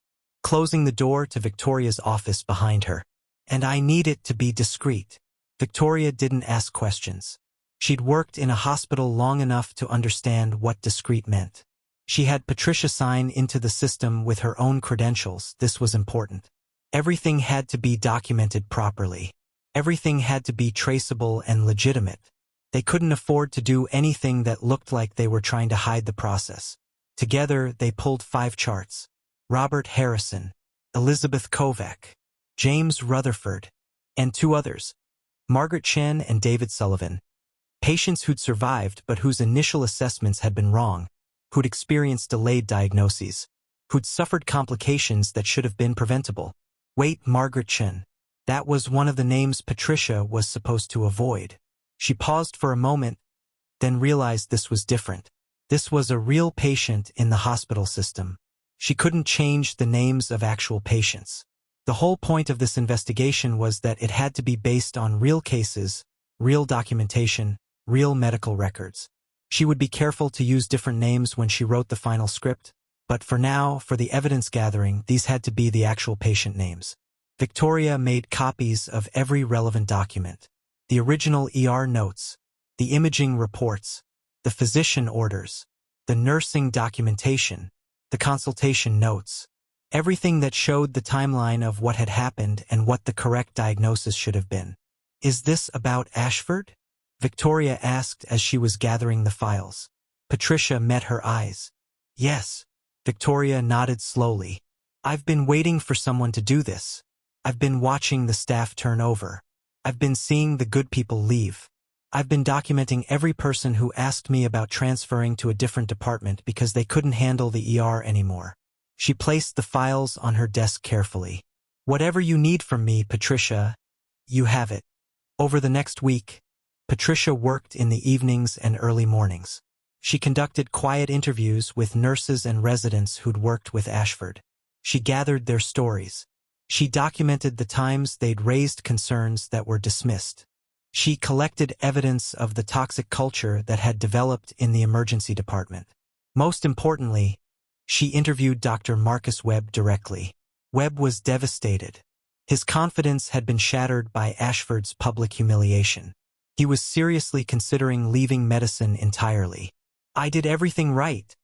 closing the door to Victoria's office behind her. "And I need it to be discreet." Victoria didn't ask questions. She'd worked in a hospital long enough to understand what discreet meant. She had Patricia sign into the system with her own credentials. This was important. Everything had to be documented properly. Everything had to be traceable and legitimate. They couldn't afford to do anything that looked like they were trying to hide the process. Together, they pulled 5 charts. Robert Harrison, Elizabeth Kovac, James Rutherford, and 2 others, Margaret Chen and David Sullivan. Patients who'd survived but whose initial assessments had been wrong, who'd experienced delayed diagnoses, who'd suffered complications that should have been preventable. Wait, Margaret Chen. That was one of the names Patricia was supposed to avoid. She paused for a moment, then realized this was different. This was a real patient in the hospital system. She couldn't change the names of actual patients. The whole point of this investigation was that it had to be based on real cases, real documentation, real medical records. She would be careful to use different names when she wrote the final script, but for now, for the evidence gathering, these had to be the actual patient names. Victoria made copies of every relevant document. The original ER notes, the imaging reports, the physician orders, the nursing documentation, the consultation notes, everything that showed the timeline of what had happened and what the correct diagnosis should have been. Is this about Ashford? Victoria asked as she was gathering the files. Patricia met her eyes. Yes. Victoria nodded slowly. I've been waiting for someone to do this. I've been watching the staff turn over. I've been seeing the good people leave. I've been documenting every person who asked me about transferring to a different department because they couldn't handle the ER anymore. She placed the files on her desk carefully. Whatever you need from me, Patricia, you have it. Over the next week, Patricia worked in the evenings and early mornings. She conducted quiet interviews with nurses and residents who'd worked with Ashford. She gathered their stories. She documented the times they'd raised concerns that were dismissed. She collected evidence of the toxic culture that had developed in the emergency department. Most importantly, she interviewed Dr. Marcus Webb directly. Webb was devastated. His confidence had been shattered by Ashford's public humiliation. He was seriously considering leaving medicine entirely. I did everything right,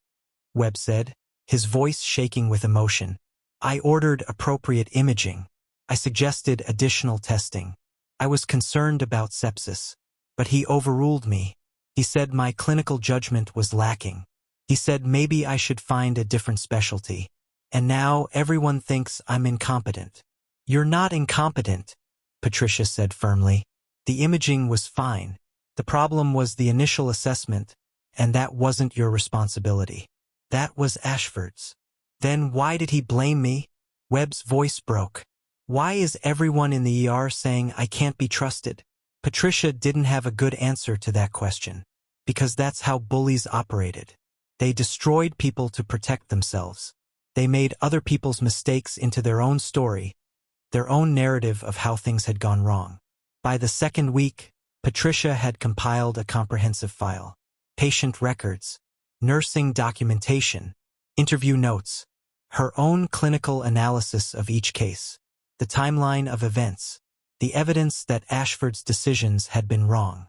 Webb said, his voice shaking with emotion. I ordered appropriate imaging. I suggested additional testing. I was concerned about sepsis, but he overruled me. He said my clinical judgment was lacking. He said maybe I should find a different specialty. And now everyone thinks I'm incompetent. You're not incompetent, Patricia said firmly. The imaging was fine. The problem was the initial assessment, and that wasn't your responsibility. That was Ashford's. Then why did he blame me? Webb's voice broke. Why is everyone in the ER saying I can't be trusted? Patricia didn't have a good answer to that question, because that's how bullies operated. They destroyed people to protect themselves. They made other people's mistakes into their own story, their own narrative of how things had gone wrong. By the second week, Patricia had compiled a comprehensive file. Patient records, nursing documentation, interview notes, her own clinical analysis of each case, the timeline of events, the evidence that Ashford's decisions had been wrong.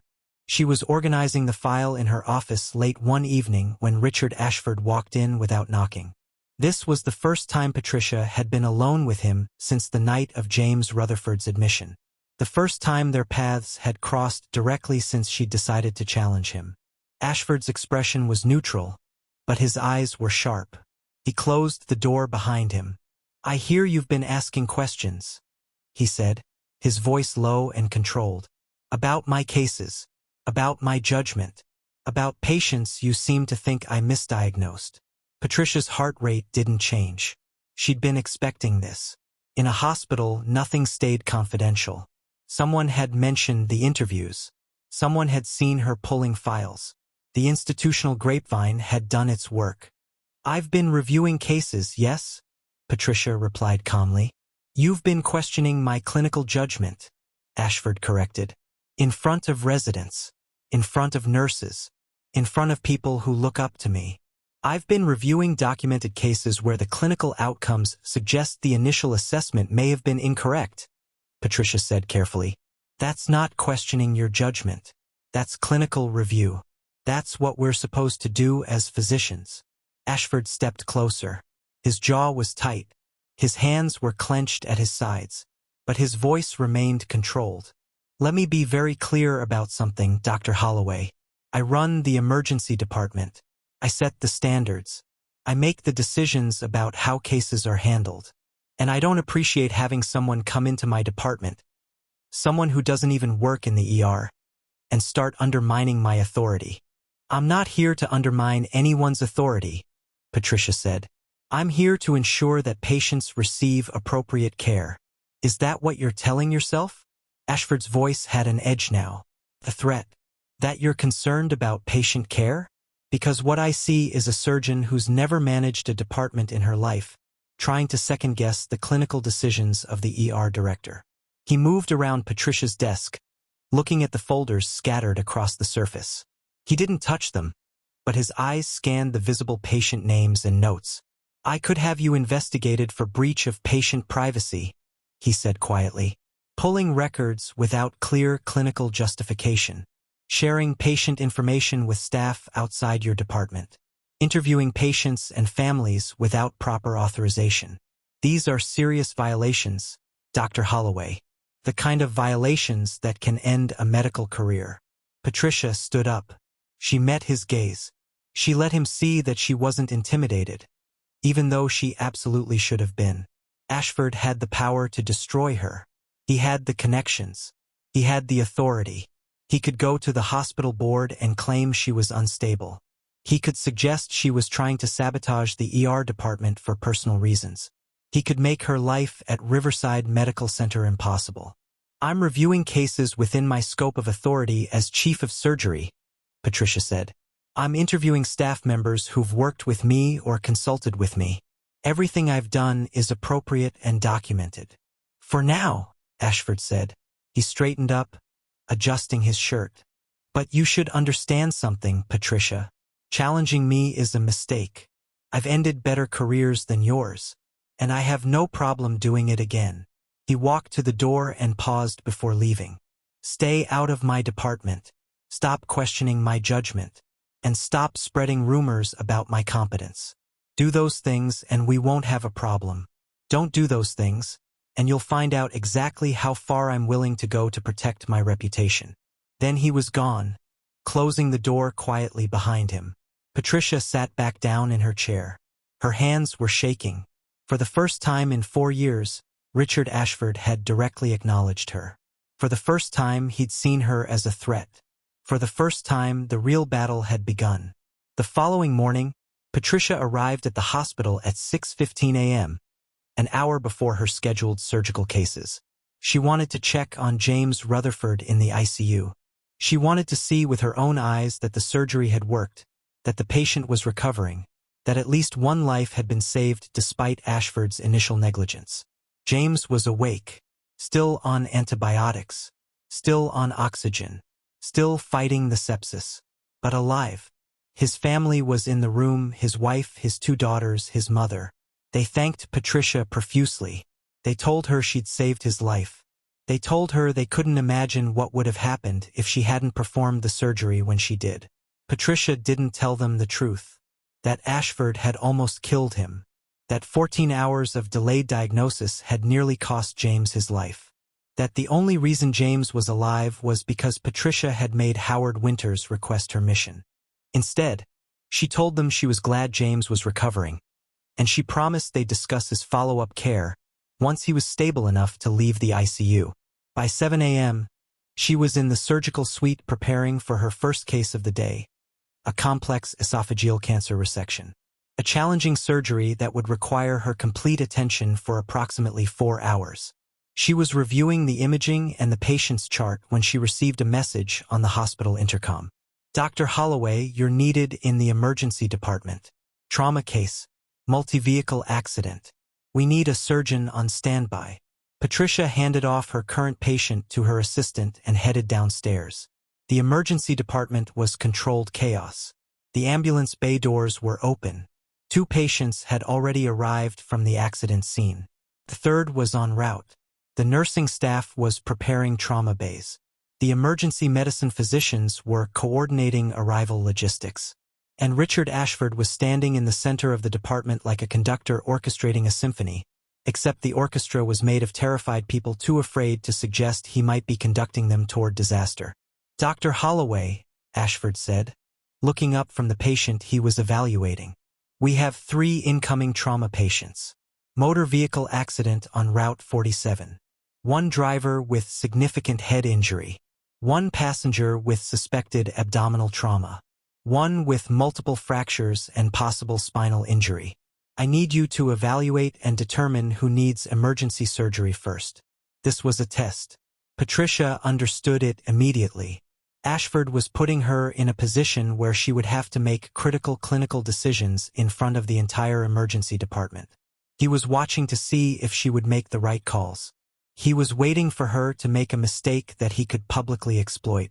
She was organizing the file in her office late one evening when Richard Ashford walked in without knocking. This was the first time Patricia had been alone with him since the night of James Rutherford's admission. The first time their paths had crossed directly since she'd decided to challenge him. Ashford's expression was neutral, but his eyes were sharp. He closed the door behind him. I hear you've been asking questions, he said, his voice low and controlled. About my cases, about my judgment, about patients you seem to think I misdiagnosed. Patricia's heart rate didn't change. She'd been expecting this. In a hospital, nothing stayed confidential. Someone had mentioned the interviews. Someone had seen her pulling files. The institutional grapevine had done its work. I've been reviewing cases, yes? Patricia replied calmly. You've been questioning my clinical judgment, Ashford corrected. In front of residents, in front of nurses, in front of people who look up to me. I've been reviewing documented cases where the clinical outcomes suggest the initial assessment may have been incorrect, Patricia said carefully. That's not questioning your judgment. That's clinical review. That's what we're supposed to do as physicians. Ashford stepped closer. His jaw was tight. His hands were clenched at his sides, but his voice remained controlled. Let me be very clear about something, Dr. Holloway. I run the emergency department. I set the standards. I make the decisions about how cases are handled. And I don't appreciate having someone come into my department, someone who doesn't even work in the ER, and start undermining my authority. I'm not here to undermine anyone's authority, Patricia said. I'm here to ensure that patients receive appropriate care. Is that what you're telling yourself? Ashford's voice had an edge now. A threat. That you're concerned about patient care? Because what I see is a surgeon who's never managed a department in her life, trying to second-guess the clinical decisions of the ER director. He moved around Patricia's desk, looking at the folders scattered across the surface. He didn't touch them, but his eyes scanned the visible patient names and notes. I could have you investigated for breach of patient privacy, he said quietly. Pulling records without clear clinical justification. Sharing patient information with staff outside your department. Interviewing patients and families without proper authorization. These are serious violations, Dr. Holloway. The kind of violations that can end a medical career. Patricia stood up. She met his gaze. She let him see that she wasn't intimidated, even though she absolutely should have been. Ashford had the power to destroy her. He had the connections. He had the authority. He could go to the hospital board and claim she was unstable. He could suggest she was trying to sabotage the ER department for personal reasons. He could make her life at Riverside Medical Center impossible. I'm reviewing cases within my scope of authority as chief of surgery, Patricia said. I'm interviewing staff members who've worked with me or consulted with me. Everything I've done is appropriate and documented. For now, Ashford said. He straightened up, adjusting his shirt. But you should understand something, Patricia. Challenging me is a mistake. I've ended better careers than yours, and I have no problem doing it again. He walked to the door and paused before leaving. Stay out of my department. Stop questioning my judgment. And stop spreading rumors about my competence. Do those things and we won't have a problem. Don't do those things, and you'll find out exactly how far I'm willing to go to protect my reputation. Then he was gone, closing the door quietly behind him. Patricia sat back down in her chair. Her hands were shaking. For the first time in 4 years, Richard Ashford had directly acknowledged her. For the first time, he'd seen her as a threat. For the first time, the real battle had begun. The following morning, Patricia arrived at the hospital at 6:15 a.m., an hour before her scheduled surgical cases. She wanted to check on James Rutherford in the ICU. She wanted to see with her own eyes that the surgery had worked, that the patient was recovering, that at least one life had been saved despite Ashford's initial negligence. James was awake, still on antibiotics, still on oxygen, still fighting the sepsis, but alive. His family was in the room, his wife, his 2 daughters, his mother. They thanked Patricia profusely. They told her she'd saved his life. They told her they couldn't imagine what would have happened if she hadn't performed the surgery when she did. Patricia didn't tell them the truth. That Ashford had almost killed him. That 14 hours of delayed diagnosis had nearly cost James his life. That the only reason James was alive was because Patricia had made Howard Winters request her mission. Instead, she told them she was glad James was recovering, and she promised they'd discuss his follow-up care once he was stable enough to leave the ICU. By 7 a.m., she was in the surgical suite preparing for her first case of the day, a complex esophageal cancer resection. A challenging surgery that would require her complete attention for approximately 4 hours. She was reviewing the imaging and the patient's chart when she received a message on the hospital intercom. Dr. Holloway, you're needed in the emergency department. Trauma case. Multi-vehicle accident. We need a surgeon on standby. Patricia handed off her current patient to her assistant and headed downstairs. The emergency department was controlled chaos. The ambulance bay doors were open. 2 patients had already arrived from the accident scene. The 3rd was en route. The nursing staff was preparing trauma bays. The emergency medicine physicians were coordinating arrival logistics. And Richard Ashford was standing in the center of the department like a conductor orchestrating a symphony, except the orchestra was made of terrified people too afraid to suggest he might be conducting them toward disaster. Dr. Holloway, Ashford said, looking up from the patient he was evaluating. We have 3 incoming trauma patients. Motor vehicle accident on Route 47. one driver with significant head injury, one passenger with suspected abdominal trauma, one with multiple fractures and possible spinal injury. I need you to evaluate and determine who needs emergency surgery first. This was a test. Patricia understood it immediately. Ashford was putting her in a position where she would have to make critical clinical decisions in front of the entire emergency department. He was watching to see if she would make the right calls. He was waiting for her to make a mistake that he could publicly exploit.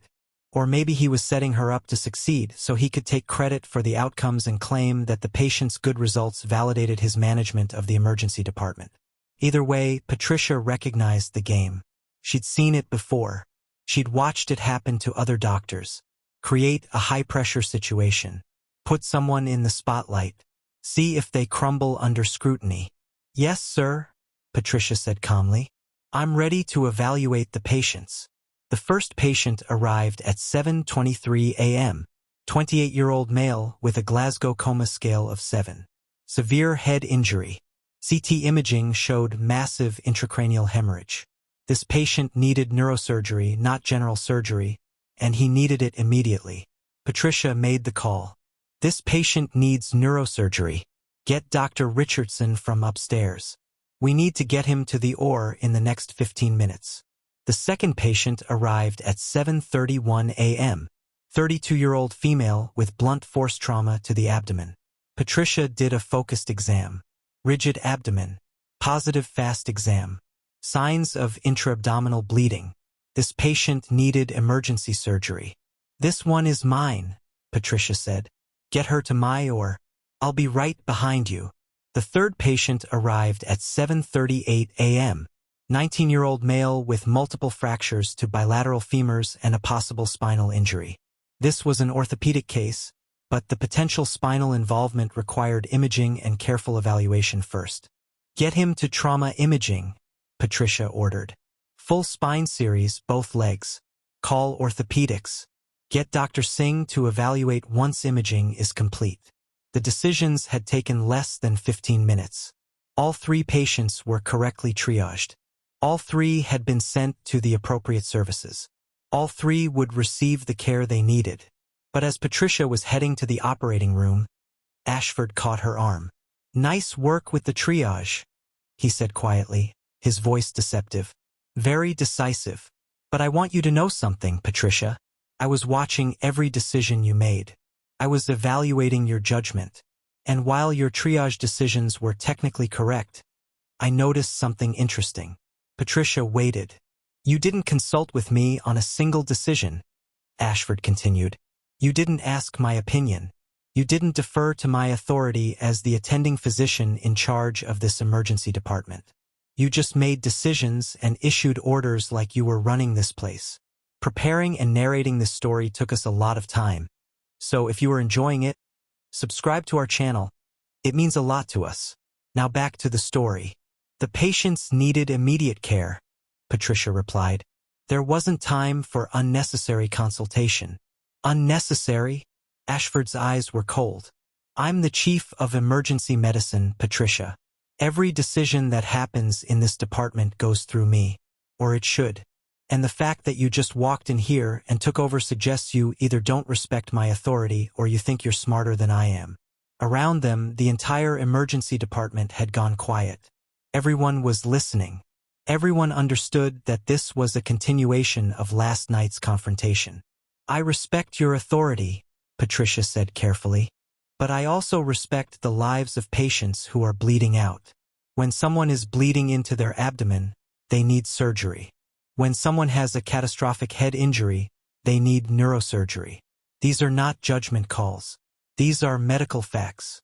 Or maybe he was setting her up to succeed so he could take credit for the outcomes and claim that the patient's good results validated his management of the emergency department. Either way, Patricia recognized the game. She'd seen it before. She'd watched it happen to other doctors. Create a high-pressure situation. Put someone in the spotlight. See if they crumble under scrutiny. Yes, sir, Patricia said calmly. I'm ready to evaluate the patients. The first patient arrived at 7:23 a.m., 28-year-old male with a Glasgow Coma scale of 7. Severe head injury. CT imaging showed massive intracranial hemorrhage. This patient needed neurosurgery, not general surgery, and he needed it immediately. Patricia made the call. This patient needs neurosurgery. Get Dr. Richardson from upstairs. We need to get him to the OR in the next 15 minutes. The second patient arrived at 7:31 a.m., 32-year-old female with blunt force trauma to the abdomen. Patricia did a focused exam. Rigid abdomen. Positive fast exam. Signs of intra-abdominal bleeding. This patient needed emergency surgery. This one is mine, Patricia said. Get her to my OR. I'll be right behind you. The third patient arrived at 7:38 a.m., 19-year-old male with multiple fractures to bilateral femurs and a possible spinal injury. This was an orthopedic case, but the potential spinal involvement required imaging and careful evaluation first. Get him to trauma imaging, Patricia ordered. Full spine series, both legs. Call orthopedics. Get Dr. Singh to evaluate once imaging is complete. The decisions had taken less than 15 minutes. All three patients were correctly triaged. All three had been sent to the appropriate services. All three would receive the care they needed. But as Patricia was heading to the operating room, Ashford caught her arm. Nice work with the triage, he said quietly, his voice deceptive. Very decisive. But I want you to know something, Patricia. I was watching every decision you made. I was evaluating your judgment. And while your triage decisions were technically correct, I noticed something interesting. Patricia waited. You didn't consult with me on a single decision, Ashford continued. You didn't ask my opinion. You didn't defer to my authority as the attending physician in charge of this emergency department. You just made decisions and issued orders like you were running this place. Preparing and narrating this story took us a lot of time. So if you are enjoying it, subscribe to our channel. It means a lot to us. Now back to the story. The patients needed immediate care, Patricia replied. There wasn't time for unnecessary consultation. Unnecessary? Ashford's eyes were cold. I'm the chief of emergency medicine, Patricia. Every decision that happens in this department goes through me. Or it should. And the fact that you just walked in here and took over suggests you either don't respect my authority or you think you're smarter than I am. Around them, the entire emergency department had gone quiet. Everyone was listening. Everyone understood that this was a continuation of last night's confrontation. I respect your authority, Patricia said carefully. But I also respect the lives of patients who are bleeding out. When someone is bleeding into their abdomen, they need surgery. When someone has a catastrophic head injury, they need neurosurgery. These are not judgment calls. These are medical facts.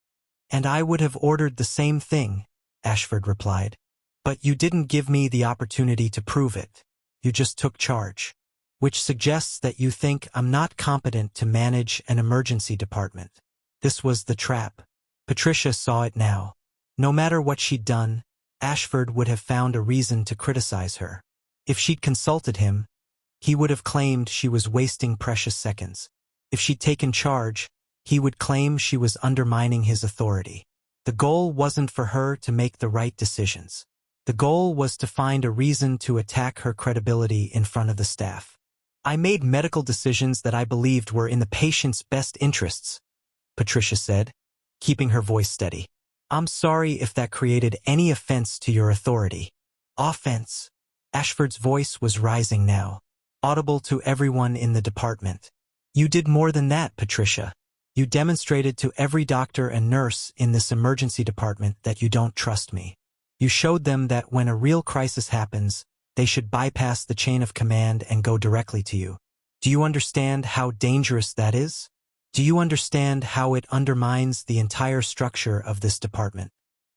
And I would have ordered the same thing, Ashford replied. But you didn't give me the opportunity to prove it. You just took charge. Which suggests that you think I'm not competent to manage an emergency department. This was the trap. Patricia saw it now. No matter what she'd done, Ashford would have found a reason to criticize her. If she'd consulted him, he would have claimed she was wasting precious seconds. If she'd taken charge, he would claim she was undermining his authority. The goal wasn't for her to make the right decisions. The goal was to find a reason to attack her credibility in front of the staff. "I made medical decisions that I believed were in the patient's best interests," Patricia said, keeping her voice steady. "I'm sorry if that created any offense to your authority." "Offense?" Ashford's voice was rising now, audible to everyone in the department. "You did more than that, Patricia. You demonstrated to every doctor and nurse in this emergency department that you don't trust me. You showed them that when a real crisis happens, they should bypass the chain of command and go directly to you. Do you understand how dangerous that is? Do you understand how it undermines the entire structure of this department?"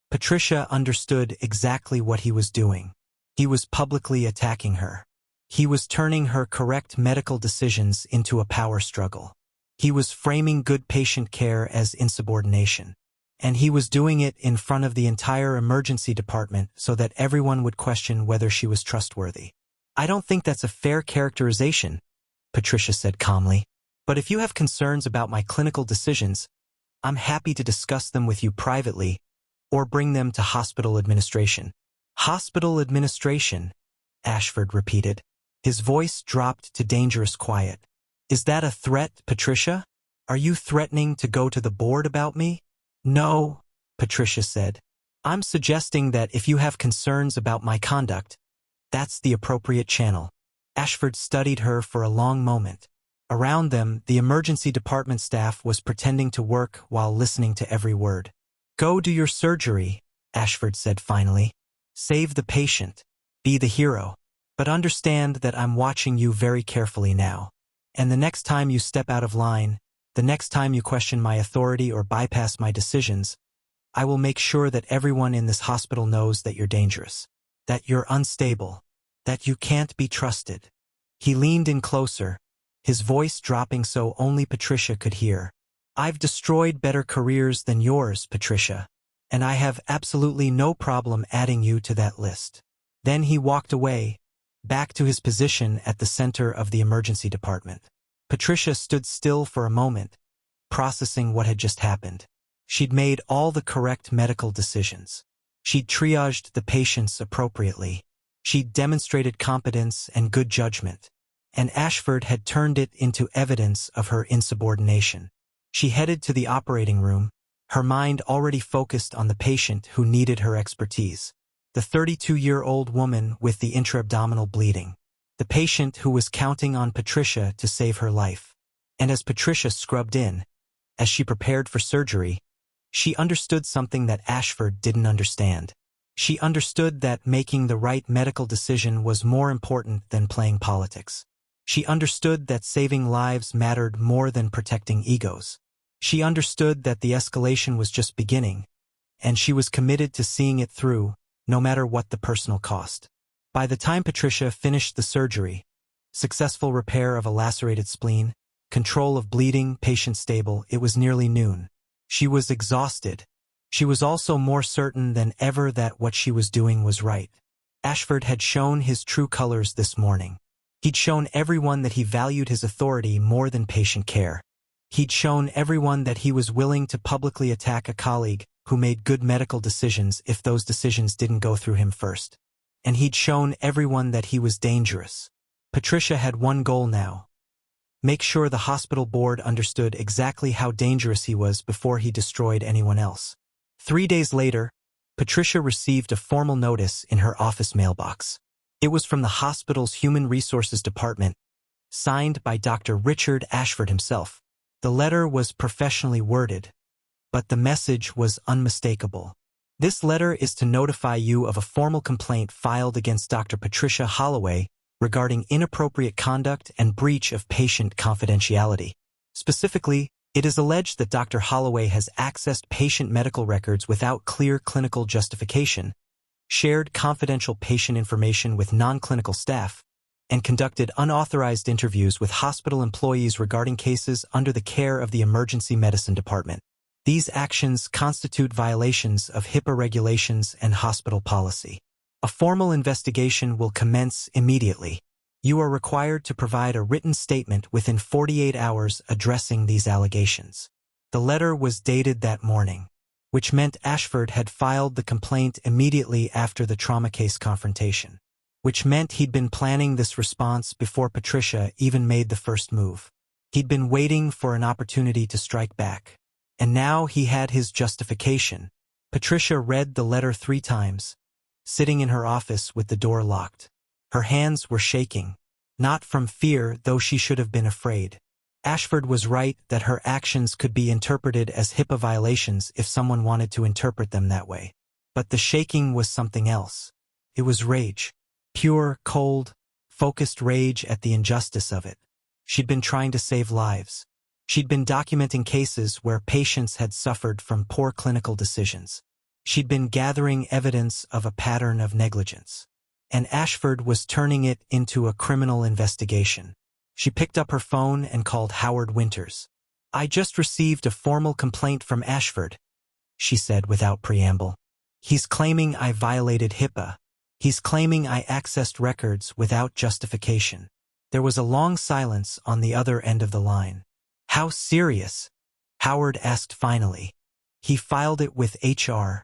Patricia understood exactly what he was doing. He was publicly attacking her. He was turning her correct medical decisions into a power struggle. He was framing good patient care as insubordination. And he was doing it in front of the entire emergency department so that everyone would question whether she was trustworthy. "I don't think that's a fair characterization," Patricia said calmly. "But if you have concerns about my clinical decisions, I'm happy to discuss them with you privately or bring them to hospital administration." "Hospital administration," Ashford repeated. His voice dropped to dangerous quiet. "Is that a threat, Patricia? Are you threatening to go to the board about me?" "No," Patricia said. "I'm suggesting that if you have concerns about my conduct, that's the appropriate channel." Ashford studied her for a long moment. Around them, the emergency department staff was pretending to work while listening to every word. "Go do your surgery," Ashford said finally. "Save the patient. Be the hero. But understand that I'm watching you very carefully now. And the next time you step out of line, the next time you question my authority or bypass my decisions, I will make sure that everyone in this hospital knows that you're dangerous, that you're unstable, that you can't be trusted." He leaned in closer, his voice dropping so only Patricia could hear. "I've destroyed better careers than yours, Patricia, and I have absolutely no problem adding you to that list." Then he walked away, back to his position at the center of the emergency department. Patricia stood still for a moment, processing what had just happened. She'd made all the correct medical decisions. She'd triaged the patients appropriately. She'd demonstrated competence and good judgment. And Ashford had turned it into evidence of her insubordination. She headed to the operating room, her mind already focused on the patient who needed her expertise. The 32-year-old woman with the intra-abdominal bleeding. The patient who was counting on Patricia to save her life. And as Patricia scrubbed in, as she prepared for surgery, she understood something that Ashford didn't understand. She understood that making the right medical decision was more important than playing politics. She understood that saving lives mattered more than protecting egos. She understood that the escalation was just beginning, and she was committed to seeing it through, no matter what the personal cost. By the time Patricia finished the surgery, successful repair of a lacerated spleen, control of bleeding, patient stable, it was nearly noon. She was exhausted. She was also more certain than ever that what she was doing was right. Ashford had shown his true colors this morning. He'd shown everyone that he valued his authority more than patient care. He'd shown everyone that he was willing to publicly attack a colleague who made good medical decisions if those decisions didn't go through him first. And he'd shown everyone that he was dangerous. Patricia had one goal now. Make sure the hospital board understood exactly how dangerous he was before he destroyed anyone else. 3 days later, Patricia received a formal notice in her office mailbox. It was from the hospital's Human Resources Department, signed by Dr. Richard Ashford himself. The letter was professionally worded, but the message was unmistakable. This letter is to notify you of a formal complaint filed against Dr. Patricia Holloway regarding inappropriate conduct and breach of patient confidentiality. Specifically, it is alleged that Dr. Holloway has accessed patient medical records without clear clinical justification, shared confidential patient information with non-clinical staff, and conducted unauthorized interviews with hospital employees regarding cases under the care of the emergency medicine department. These actions constitute violations of HIPAA regulations and hospital policy. A formal investigation will commence immediately. You are required to provide a written statement within 48 hours addressing these allegations. The letter was dated that morning. which meant Ashford had filed the complaint immediately after the trauma case confrontation, which meant he'd been planning this response before Patricia even made the first move. He'd been waiting for an opportunity to strike back. And now he had his justification. Patricia read the letter 3 times, sitting in her office with the door locked. Her hands were shaking, not from fear, though she should have been afraid. Ashford was right that her actions could be interpreted as HIPAA violations if someone wanted to interpret them that way. But the shaking was something else. It was rage. Pure, cold, focused rage at the injustice of it. She'd been trying to save lives. She'd been documenting cases where patients had suffered from poor clinical decisions. She'd been gathering evidence of a pattern of negligence. And Ashford was turning it into a criminal investigation. She picked up her phone and called Howard Winters. "I just received a formal complaint from Ashford," she said without preamble. "He's claiming I violated HIPAA. He's claiming I accessed records without justification." There was a long silence on the other end of the line. "How serious?" Howard asked finally. "He filed it with HR.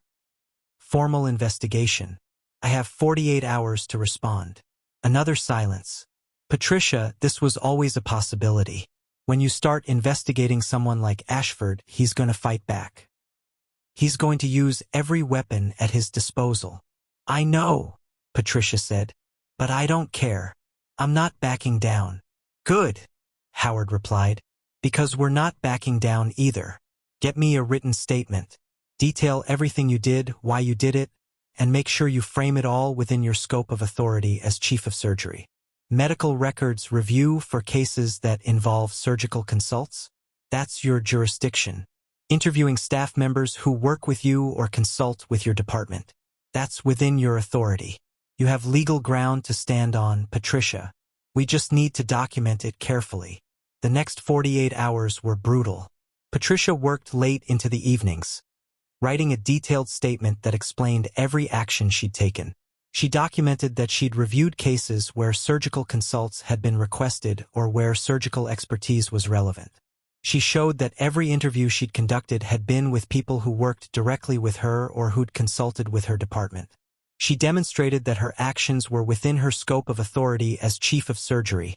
Formal investigation. I have 48 hours to respond." Another silence. "Patricia, this was always a possibility. When you start investigating someone like Ashford, he's going to fight back. He's going to use every weapon at his disposal." "I know," Patricia said, "but I don't care. I'm not backing down." "Good," Howard replied, "because we're not backing down either. Get me a written statement. Detail everything you did, why you did it, and make sure you frame it all within your scope of authority as chief of surgery. Medical records review for cases that involve surgical consults? That's your jurisdiction. Interviewing staff members who work with you or consult with your department? That's within your authority. You have legal ground to stand on, Patricia. We just need to document it carefully." The next 48 hours were brutal. Patricia worked late into the evenings, writing a detailed statement that explained every action she'd taken. She documented that she'd reviewed cases where surgical consults had been requested or where surgical expertise was relevant. She showed that every interview she'd conducted had been with people who worked directly with her or who'd consulted with her department. She demonstrated that her actions were within her scope of authority as chief of surgery,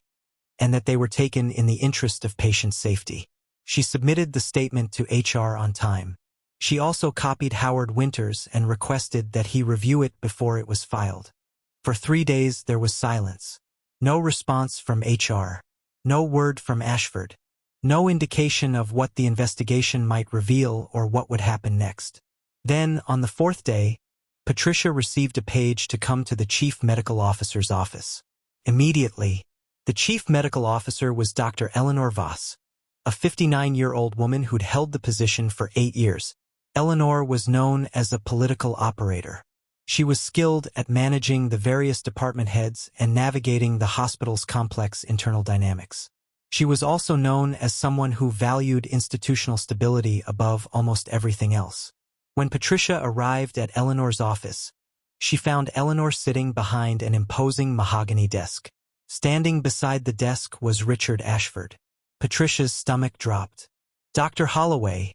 and that they were taken in the interest of patient safety. She submitted the statement to HR on time. She also copied Howard Winters and requested that he review it before it was filed. For 3 days there was silence. No response from HR. No word from Ashford. No indication of what the investigation might reveal or what would happen next. Then, on the 4th day, Patricia received a page to come to the chief medical officer's office. Immediately, the chief medical officer was Dr. Eleanor Voss, a 59-year-old woman who'd held the position for 8 years. Eleanor was known as a political operator. She was skilled at managing the various department heads and navigating the hospital's complex internal dynamics. She was also known as someone who valued institutional stability above almost everything else. When Patricia arrived at Eleanor's office, she found Eleanor sitting behind an imposing mahogany desk. Standing beside the desk was Richard Ashford. Patricia's stomach dropped. "Dr. Holloway,"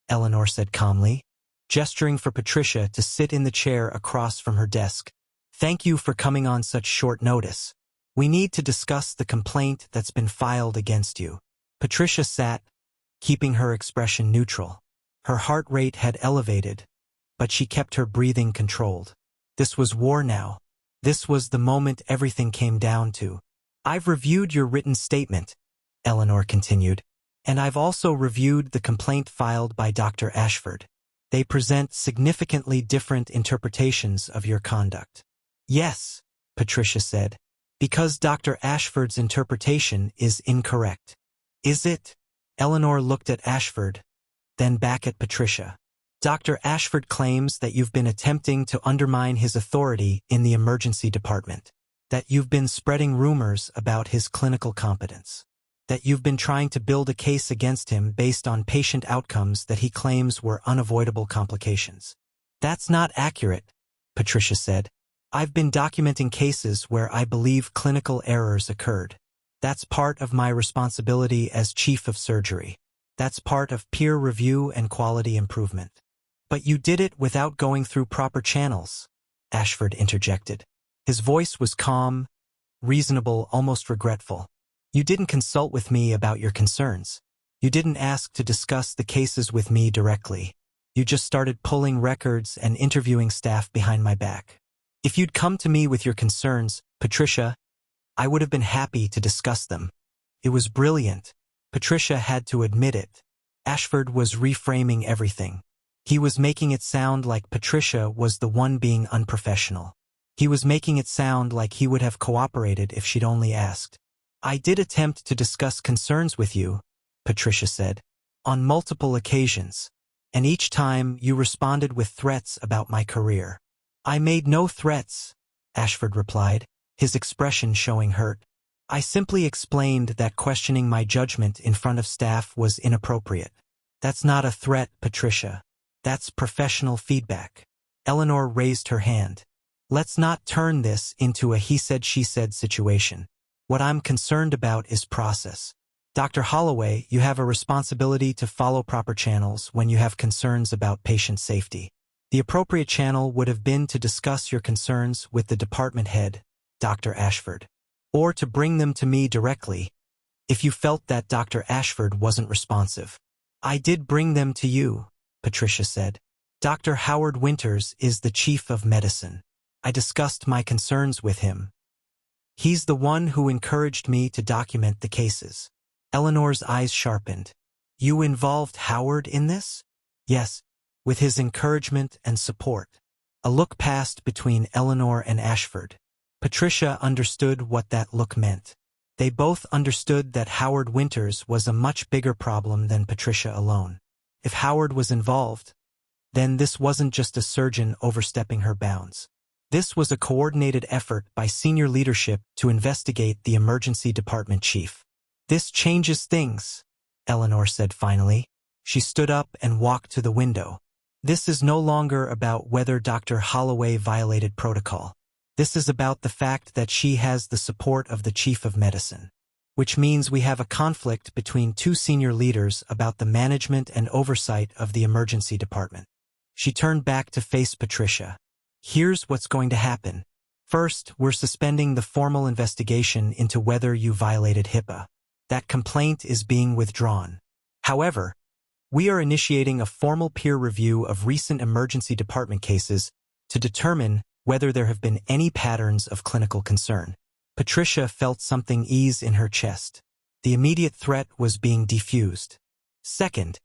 Eleanor said calmly, gesturing for Patricia to sit in the chair across from her desk. "Thank you for coming on such short notice. We need to discuss the complaint that's been filed against you." Patricia sat, keeping her expression neutral. Her heart rate had elevated, but she kept her breathing controlled. This was war now. This was the moment everything came down to. "I've reviewed your written statement," Eleanor continued, "and I've also reviewed the complaint filed by Dr. Ashford. They present significantly different interpretations of your conduct." "Yes," Patricia said, "because Dr. Ashford's interpretation is incorrect." "Is it?" Eleanor looked at Ashford, then back at Patricia. "Dr. Ashford claims that you've been attempting to undermine his authority in the emergency department, that you've been spreading rumors about his clinical competence, that you've been trying to build a case against him based on patient outcomes that he claims were unavoidable complications." "That's not accurate," Patricia said. "I've been documenting cases where I believe clinical errors occurred. That's part of my responsibility as chief of surgery. That's part of peer review and quality improvement." But you did it without going through proper channels, Ashford interjected. His voice was calm, reasonable, almost regretful. You didn't consult with me about your concerns. You didn't ask to discuss the cases with me directly. You just started pulling records and interviewing staff behind my back. If you'd come to me with your concerns, Patricia, I would have been happy to discuss them. It was brilliant. Patricia had to admit it. Ashford was reframing everything. He was making it sound like Patricia was the one being unprofessional. He was making it sound like he would have cooperated if she'd only asked. I did attempt to discuss concerns with you, Patricia said, on multiple occasions, and each time you responded with threats about my career. I made no threats, Ashford replied, his expression showing hurt. I simply explained that questioning my judgment in front of staff was inappropriate. That's not a threat, Patricia. That's professional feedback. Eleanor raised her hand. Let's not turn this into a he said she said situation. What I'm concerned about is process. Dr. Holloway, you have a responsibility to follow proper channels when you have concerns about patient safety. The appropriate channel would have been to discuss your concerns with the department head, Dr. Ashford, or to bring them to me directly, if you felt that Dr. Ashford wasn't responsive. I did bring them to you, Patricia said. Dr. Howard Winters is the chief of medicine. I discussed my concerns with him. He's the one who encouraged me to document the cases. Eleanor's eyes sharpened. You involved Howard in this? Yes, with his encouragement and support. A look passed between Eleanor and Ashford. Patricia understood what that look meant. They both understood that Howard Winters was a much bigger problem than Patricia alone. If Howard was involved, then this wasn't just a surgeon overstepping her bounds. This was a coordinated effort by senior leadership to investigate the emergency department chief. This changes things, Eleanor said finally. She stood up and walked to the window. This is no longer about whether Dr. Holloway violated protocol. This is about the fact that she has the support of the chief of medicine, which means we have a conflict between two senior leaders about the management and oversight of the emergency department. She turned back to face Patricia. Here's what's going to happen. First, we're suspending the formal investigation into whether you violated HIPAA. That complaint is being withdrawn. However, we are initiating a formal peer review of recent emergency department cases to determine whether there have been any patterns of clinical concern. Patricia felt something ease in her chest. The immediate threat was being defused. Second,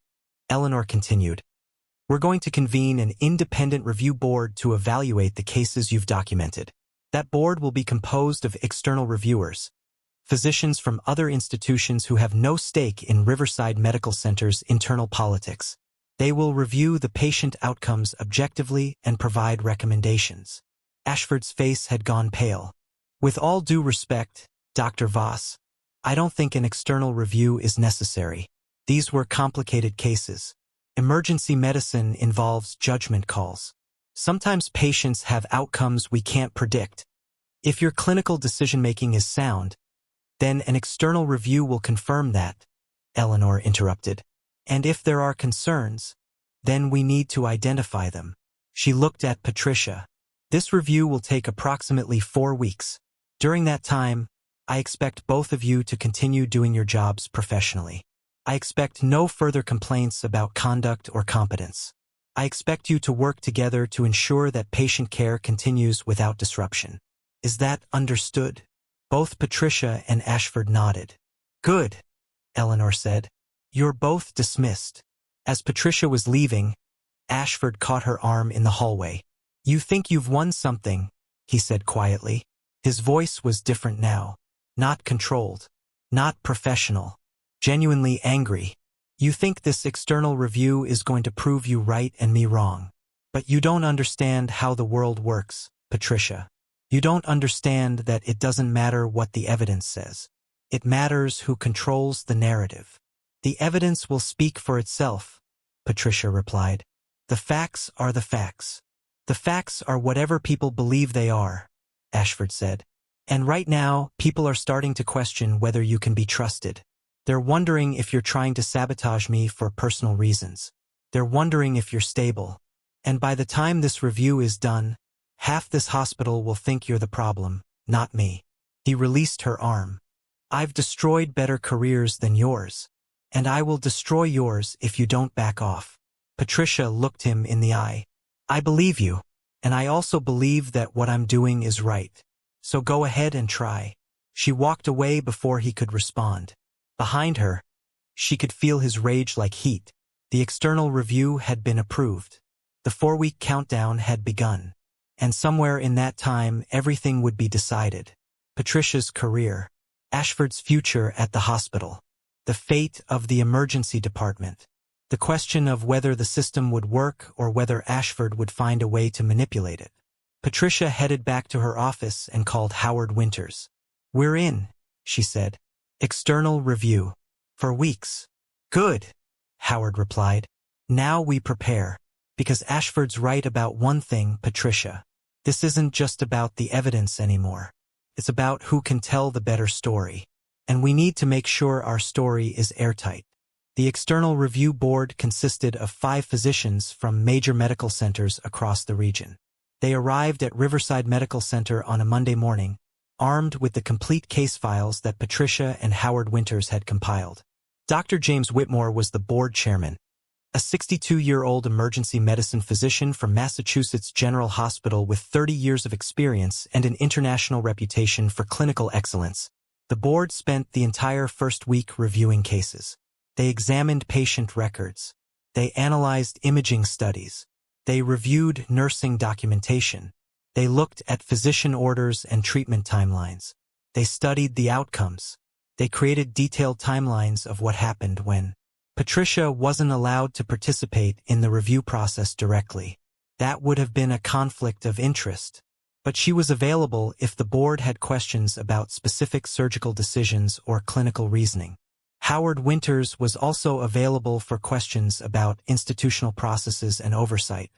Eleanor continued, we're going to convene an independent review board to evaluate the cases you've documented. That board will be composed of external reviewers, physicians from other institutions who have no stake in Riverside Medical Center's internal politics. They will review the patient outcomes objectively and provide recommendations. Ashford's face had gone pale. With all due respect, Dr. Voss, I don't think an external review is necessary. These were complicated cases. Emergency medicine involves judgment calls. Sometimes patients have outcomes we can't predict. If your clinical decision-making is sound, then an external review will confirm that, Eleanor interrupted. And if there are concerns, then we need to identify them. She looked at Patricia. This review will take approximately 4 weeks. During that time, I expect both of you to continue doing your jobs professionally. I expect no further complaints about conduct or competence. I expect you to work together to ensure that patient care continues without disruption. Is that understood? Both Patricia and Ashford nodded. Good, Eleanor said. You're both dismissed. As Patricia was leaving, Ashford caught her arm in the hallway. You think you've won something, he said quietly. His voice was different now. Not controlled. Not professional. Genuinely angry. You think this external review is going to prove you right and me wrong. But you don't understand how the world works, Patricia. You don't understand that it doesn't matter what the evidence says. It matters who controls the narrative. The evidence will speak for itself, Patricia replied. The facts are the facts. The facts are whatever people believe they are, Ashford said. And right now, people are starting to question whether you can be trusted. They're wondering if you're trying to sabotage me for personal reasons. They're wondering if you're stable. And by the time this review is done, half this hospital will think you're the problem, not me. He released her arm. I've destroyed better careers than yours, and I will destroy yours if you don't back off. Patricia looked him in the eye. I believe you, and I also believe that what I'm doing is right. So go ahead and try. She walked away before he could respond. Behind her, she could feel his rage like heat. The external review had been approved. The 4-week countdown had begun. And somewhere in that time, everything would be decided. Patricia's career, Ashford's future at the hospital, the fate of the emergency department, the question of whether the system would work or whether Ashford would find a way to manipulate it. Patricia headed back to her office and called Howard Winters. We're in, she said. External review. For weeks. Good, Howard replied. Now we prepare. Because Ashford's right about one thing, Patricia. This isn't just about the evidence anymore. It's about who can tell the better story. And we need to make sure our story is airtight. The external review board consisted of 5 physicians from major medical centers across the region. They arrived at Riverside Medical Center on a Monday morning, armed with the complete case files that Patricia and Howard Winters had compiled. Dr. James Whitmore was the board chairman, a 62-year-old emergency medicine physician from Massachusetts General Hospital with 30 years of experience and an international reputation for clinical excellence. The board spent the entire first week reviewing cases. They examined patient records. They analyzed imaging studies. They reviewed nursing documentation. They looked at physician orders and treatment timelines. They studied the outcomes. They created detailed timelines of what happened when. Patricia wasn't allowed to participate in the review process directly. That would have been a conflict of interest. But she was available if the board had questions about specific surgical decisions or clinical reasoning. Howard Winters was also available for questions about institutional processes and oversight.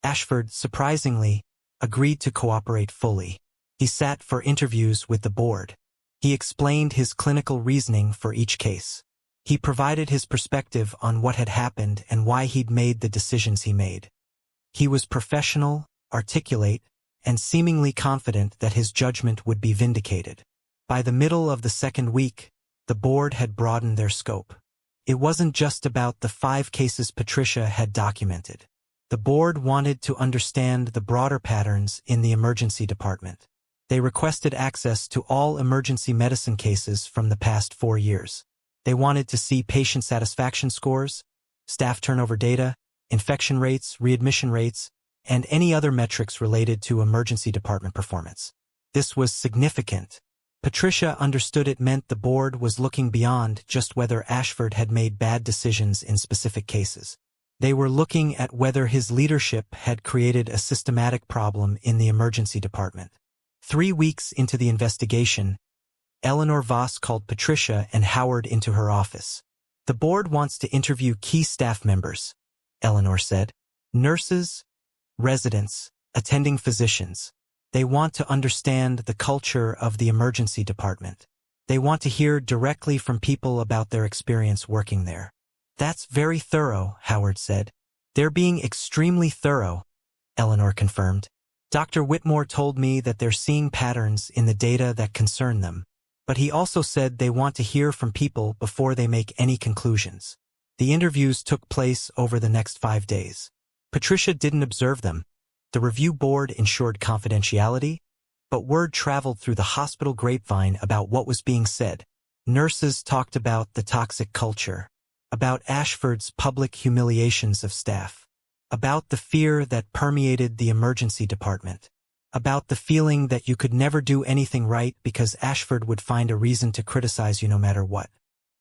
Ashford, surprisingly, agreed to cooperate fully. He sat for interviews with the board. He explained his clinical reasoning for each case. He provided his perspective on what had happened and why he'd made the decisions he made. He was professional, articulate, and seemingly confident that his judgment would be vindicated. By the middle of the second week, the board had broadened their scope. It wasn't just about the 5 cases Patricia had documented. The board wanted to understand the broader patterns in the emergency department. They requested access to all emergency medicine cases from the past 4 years. They wanted to see patient satisfaction scores, staff turnover data, infection rates, readmission rates, and any other metrics related to emergency department performance. This was significant. Patricia understood it meant the board was looking beyond just whether Ashford had made bad decisions in specific cases. They were looking at whether his leadership had created a systematic problem in the emergency department. 3 weeks into the investigation, Eleanor Voss called Patricia and Howard into her office. The board wants to interview key staff members, Eleanor said. Nurses, residents, attending physicians. They want to understand the culture of the emergency department. They want to hear directly from people about their experience working there. That's very thorough, Howard said. They're being extremely thorough, Eleanor confirmed. Dr. Whitmore told me that they're seeing patterns in the data that concern them. But he also said they want to hear from people before they make any conclusions. The interviews took place over the next 5 days. Patricia didn't observe them. The review board ensured confidentiality, but word traveled through the hospital grapevine about what was being said. Nurses talked about the toxic culture, about Ashford's public humiliations of staff, about the fear that permeated the emergency department, about the feeling that you could never do anything right because Ashford would find a reason to criticize you no matter what.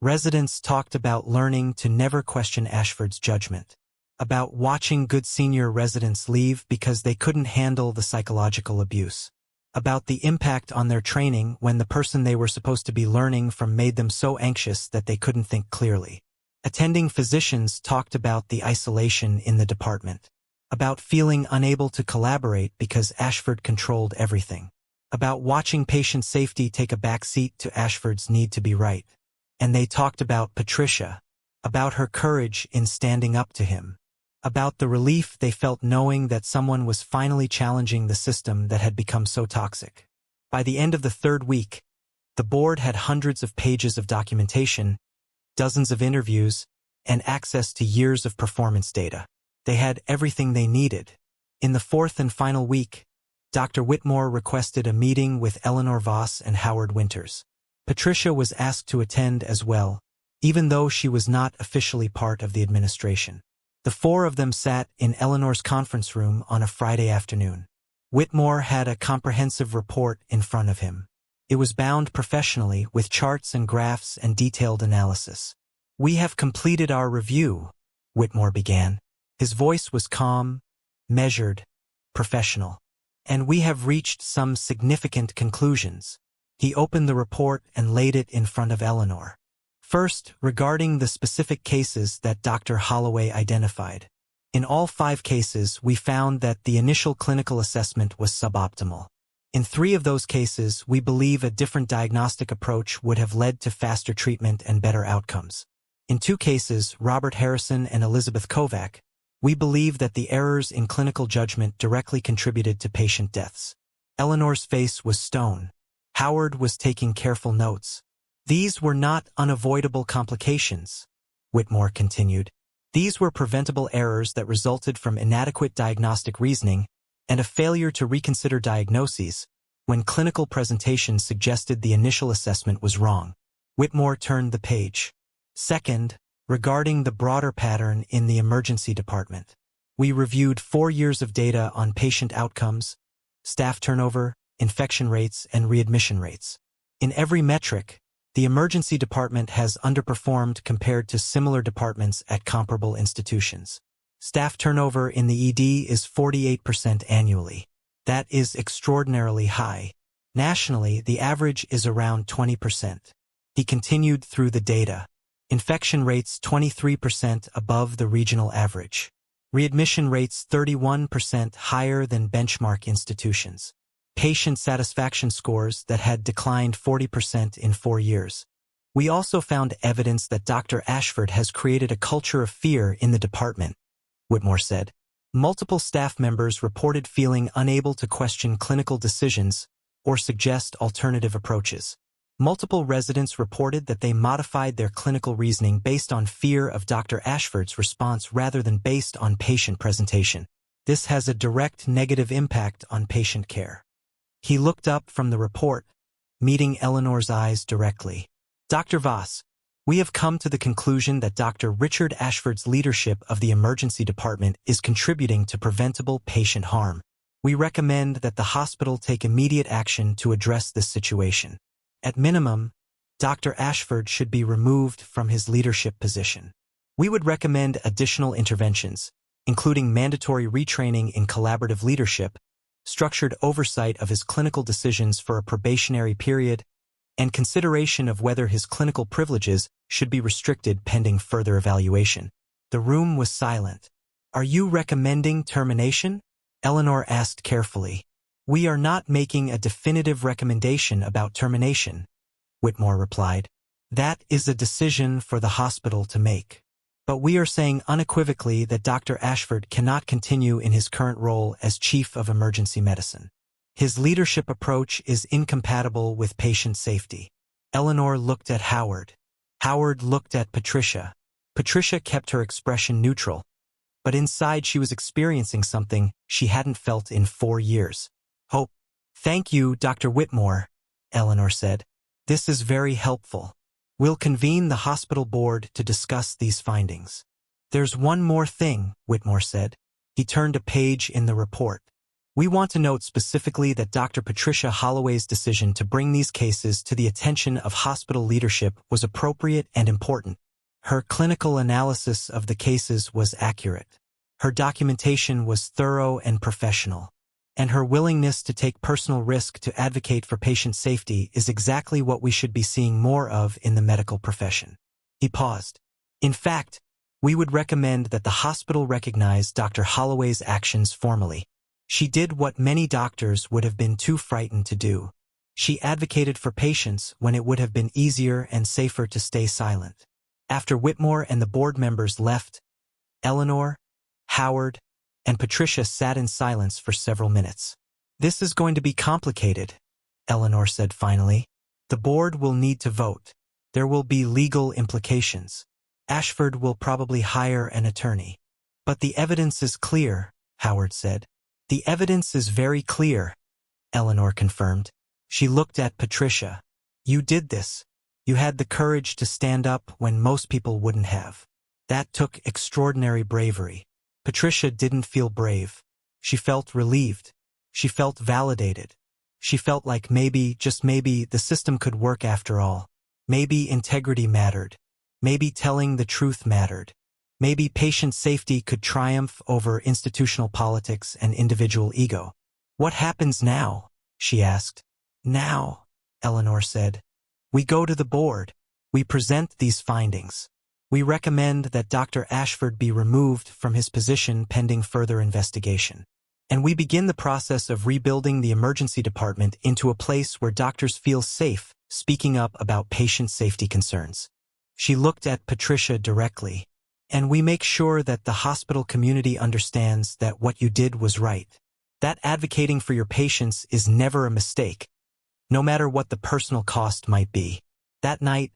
Residents talked about learning to never question Ashford's judgment, about watching good senior residents leave because they couldn't handle the psychological abuse, about the impact on their training when the person they were supposed to be learning from made them so anxious that they couldn't think clearly. Attending physicians talked about the isolation in the department, about feeling unable to collaborate because Ashford controlled everything, about watching patient safety take a back seat to Ashford's need to be right. And they talked about Patricia, about her courage in standing up to him, about the relief they felt knowing that someone was finally challenging the system that had become so toxic. By the end of the third week, the board had hundreds of pages of documentation, dozens of interviews, and access to years of performance data. They had everything they needed. In the fourth and final week, Dr. Whitmore requested a meeting with Eleanor Voss and Howard Winters. Patricia was asked to attend as well, even though she was not officially part of the administration. The four of them sat in Eleanor's conference room on a Friday afternoon. Whitmore had a comprehensive report in front of him. It was bound professionally with charts and graphs and detailed analysis. "We have completed our review," Whitmore began. His voice was calm, measured, professional. "And we have reached some significant conclusions." He opened the report and laid it in front of Eleanor. First, regarding the specific cases that Dr. Holloway identified. In all 5 cases, we found that the initial clinical assessment was suboptimal. In 3 of those cases, we believe a different diagnostic approach would have led to faster treatment and better outcomes. In 2 cases, Robert Harrison and Elizabeth Kovac, we believe that the errors in clinical judgment directly contributed to patient deaths. Eleanor's face was stone. Howard was taking careful notes. "These were not unavoidable complications," Whitmore continued. "These were preventable errors that resulted from inadequate diagnostic reasoning and a failure to reconsider diagnoses when clinical presentation suggested the initial assessment was wrong." Whitmore turned the page. Second, regarding the broader pattern in the emergency department. We reviewed 4 years of data on patient outcomes, staff turnover, infection rates, and readmission rates. In every metric, the emergency department has underperformed compared to similar departments at comparable institutions. Staff turnover in the ED is 48% annually. That is extraordinarily high. Nationally, the average is around 20%. He continued through the data. Infection rates 23% above the regional average. Readmission rates 31% higher than benchmark institutions. Patient satisfaction scores that had declined 40% in 4 years. We also found evidence that Dr. Ashford has created a culture of fear in the department, Whitmore said. Multiple staff members reported feeling unable to question clinical decisions or suggest alternative approaches. Multiple residents reported that they modified their clinical reasoning based on fear of Dr. Ashford's response rather than based on patient presentation. This has a direct negative impact on patient care. He looked up from the report, meeting Eleanor's eyes directly. "Dr. Voss, we have come to the conclusion that Dr. Richard Ashford's leadership of the emergency department is contributing to preventable patient harm. We recommend that the hospital take immediate action to address this situation. At minimum, Dr. Ashford should be removed from his leadership position. We would recommend additional interventions, including mandatory retraining in collaborative leadership, structured oversight of his clinical decisions for a probationary period, and consideration of whether his clinical privileges should be restricted pending further evaluation." The room was silent. "Are you recommending termination?" Eleanor asked carefully. "We are not making a definitive recommendation about termination," Whitmore replied. "That is a decision for the hospital to make. But we are saying unequivocally that Dr. Ashford cannot continue in his current role as Chief of Emergency Medicine. His leadership approach is incompatible with patient safety." Eleanor looked at Howard. Howard looked at Patricia. Patricia kept her expression neutral, but inside she was experiencing something she hadn't felt in 4 years. "Oh, thank you, Dr. Whitmore," Eleanor said. "This is very helpful. We'll convene the hospital board to discuss these findings." "There's one more thing," Whitmore said. He turned a page in the report. "We want to note specifically that Dr. Patricia Holloway's decision to bring these cases to the attention of hospital leadership was appropriate and important. Her clinical analysis of the cases was accurate. Her documentation was thorough and professional. And her willingness to take personal risk to advocate for patient safety is exactly what we should be seeing more of in the medical profession." He paused. "In fact, we would recommend that the hospital recognize Dr. Holloway's actions formally. She did what many doctors would have been too frightened to do. She advocated for patients when it would have been easier and safer to stay silent." After Whitmore and the board members left, Eleanor, Howard, and Patricia sat in silence for several minutes. "This is going to be complicated," Eleanor said finally. "The board will need to vote. There will be legal implications. Ashford will probably hire an attorney." "But the evidence is clear," Howard said. "The evidence is very clear," Eleanor confirmed. She looked at Patricia. "You did this. You had the courage to stand up when most people wouldn't have. That took extraordinary bravery." Patricia didn't feel brave. She felt relieved. She felt validated. She felt like maybe, just maybe, the system could work after all. Maybe integrity mattered. Maybe telling the truth mattered. Maybe patient safety could triumph over institutional politics and individual ego. "What happens now?" she asked. "Now," Eleanor said, "we go to the board. We present these findings. We recommend that Dr. Ashford be removed from his position pending further investigation. And we begin the process of rebuilding the emergency department into a place where doctors feel safe speaking up about patient safety concerns." She looked at Patricia directly. "And we make sure that the hospital community understands that what you did was right. That advocating for your patients is never a mistake, no matter what the personal cost might be." That night,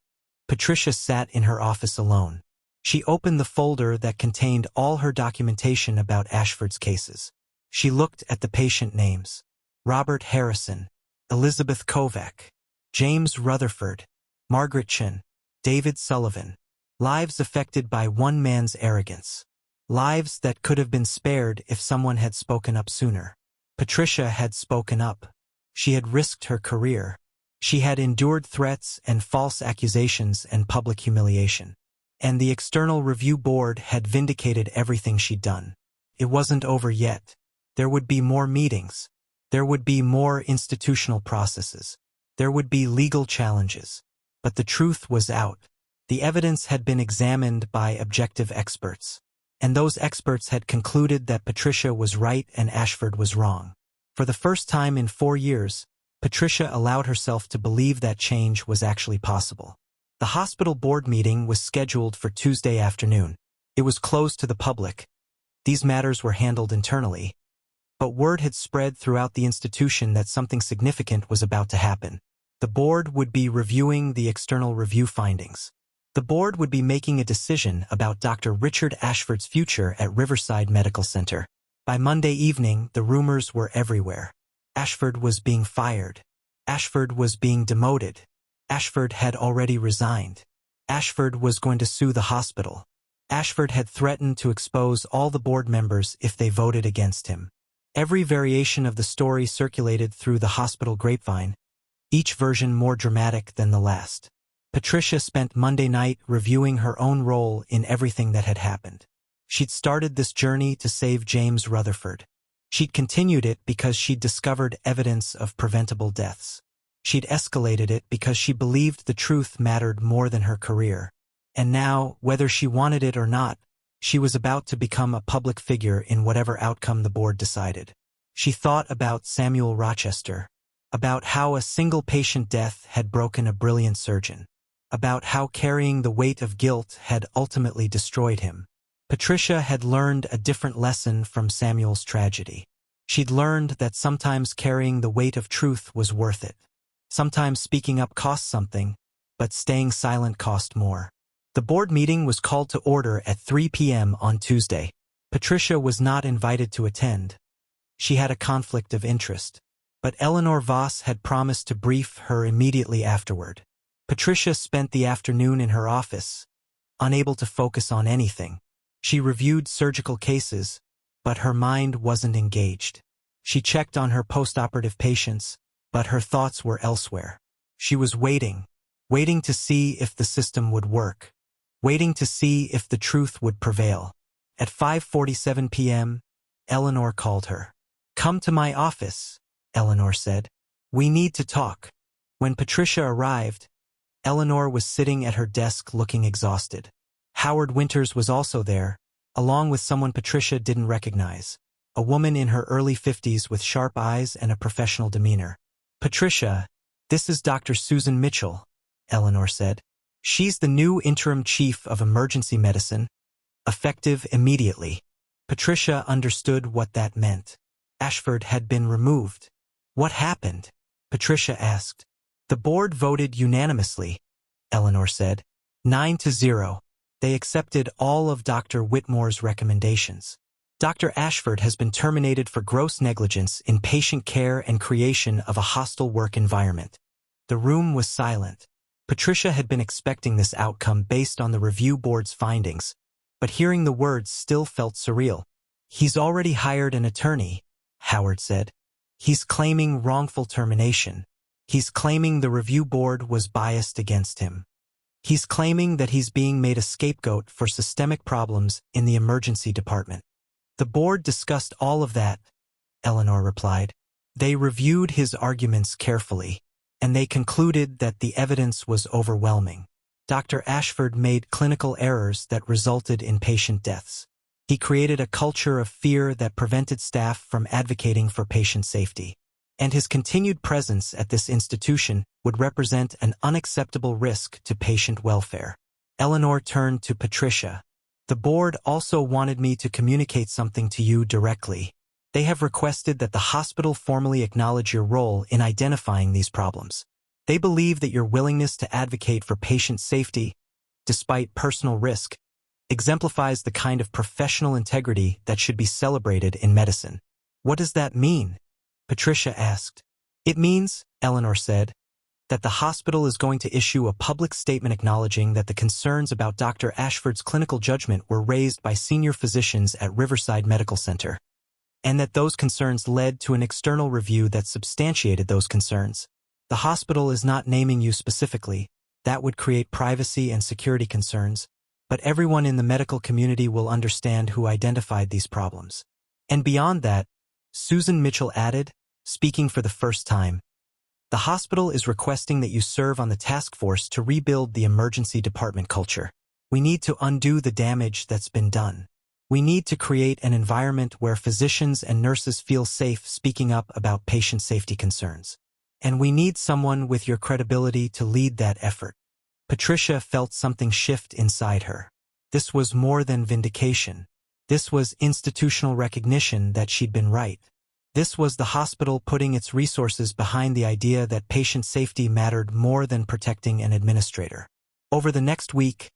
Patricia sat in her office alone. She opened the folder that contained all her documentation about Ashford's cases. She looked at the patient names: Robert Harrison, Elizabeth Kovac, James Rutherford, Margaret Chen, David Sullivan. Lives affected by one man's arrogance. Lives that could have been spared if someone had spoken up sooner. Patricia had spoken up. She had risked her career. She had endured threats and false accusations and public humiliation. And the external review board had vindicated everything she'd done. It wasn't over yet. There would be more meetings. There would be more institutional processes. There would be legal challenges. But the truth was out. The evidence had been examined by objective experts. And those experts had concluded that Patricia was right and Ashford was wrong. For the first time in 4 years, Patricia allowed herself to believe that change was actually possible. The hospital board meeting was scheduled for Tuesday afternoon. It was closed to the public. These matters were handled internally. But word had spread throughout the institution that something significant was about to happen. The board would be reviewing the external review findings. The board would be making a decision about Dr. Richard Ashford's future at Riverside Medical Center. By Monday evening, the rumors were everywhere. Ashford was being fired. Ashford was being demoted. Ashford had already resigned. Ashford was going to sue the hospital. Ashford had threatened to expose all the board members if they voted against him. Every variation of the story circulated through the hospital grapevine, each version more dramatic than the last. Patricia spent Monday night reviewing her own role in everything that had happened. She'd started this journey to save James Rutherford. She'd continued it because she'd discovered evidence of preventable deaths. She'd escalated it because she believed the truth mattered more than her career. And now, whether she wanted it or not, she was about to become a public figure in whatever outcome the board decided. She thought about Samuel Rochester, about how a single patient death had broken a brilliant surgeon, about how carrying the weight of guilt had ultimately destroyed him. Patricia had learned a different lesson from Samuel's tragedy. She'd learned that sometimes carrying the weight of truth was worth it. Sometimes speaking up cost something, but staying silent cost more. The board meeting was called to order at 3 p.m. on Tuesday. Patricia was not invited to attend. She had a conflict of interest. But Eleanor Voss had promised to brief her immediately afterward. Patricia spent the afternoon in her office, unable to focus on anything. She reviewed surgical cases, but her mind wasn't engaged. She checked on her postoperative patients, but her thoughts were elsewhere. She was waiting to see if the system would work, waiting to see if the truth would prevail. At 5:47 p.m., Eleanor called her. "Come to my office," Eleanor said. "We need to talk." When Patricia arrived, Eleanor was sitting at her desk looking exhausted. Howard Winters was also there, along with someone Patricia didn't recognize, a woman in her early 50s with sharp eyes and a professional demeanor. "Patricia, this is Dr. Susan Mitchell," Eleanor said. "She's the new interim chief of emergency medicine, effective immediately." Patricia understood what that meant. Ashford had been removed. What happened? Patricia asked. The board voted unanimously, Eleanor said. 9-0. They accepted all of Dr. Whitmore's recommendations. Dr. Ashford has been terminated for gross negligence in patient care and creation of a hostile work environment. The room was silent. Patricia had been expecting this outcome based on the review board's findings, but hearing the words still felt surreal. He's already hired an attorney, Howard said. He's claiming wrongful termination. He's claiming the review board was biased against him. He's claiming that he's being made a scapegoat for systemic problems in the emergency department. The board discussed all of that, Eleanor replied. They reviewed his arguments carefully, and they concluded that the evidence was overwhelming. Dr. Ashford made clinical errors that resulted in patient deaths. He created a culture of fear that prevented staff from advocating for patient safety. And his continued presence at this institution would represent an unacceptable risk to patient welfare. Eleanor turned to Patricia. The board also wanted me to communicate something to you directly. They have requested that the hospital formally acknowledge your role in identifying these problems. They believe that your willingness to advocate for patient safety, despite personal risk, exemplifies the kind of professional integrity that should be celebrated in medicine. What does that mean? Patricia asked. It means, Eleanor said, that the hospital is going to issue a public statement acknowledging that the concerns about Dr. Ashford's clinical judgment were raised by senior physicians at Riverside Medical Center, and that those concerns led to an external review that substantiated those concerns. The hospital is not naming you specifically. That would create privacy and security concerns, but everyone in the medical community will understand who identified these problems. And beyond that, Susan Mitchell added, speaking for the first time, the hospital is requesting that you serve on the task force to rebuild the emergency department culture. We need to undo the damage that's been done. We need to create an environment where physicians and nurses feel safe speaking up about patient safety concerns. And we need someone with your credibility to lead that effort. Patricia felt something shift inside her. This was more than vindication. This was institutional recognition that she'd been right. This was the hospital putting its resources behind the idea that patient safety mattered more than protecting an administrator. Over the next week,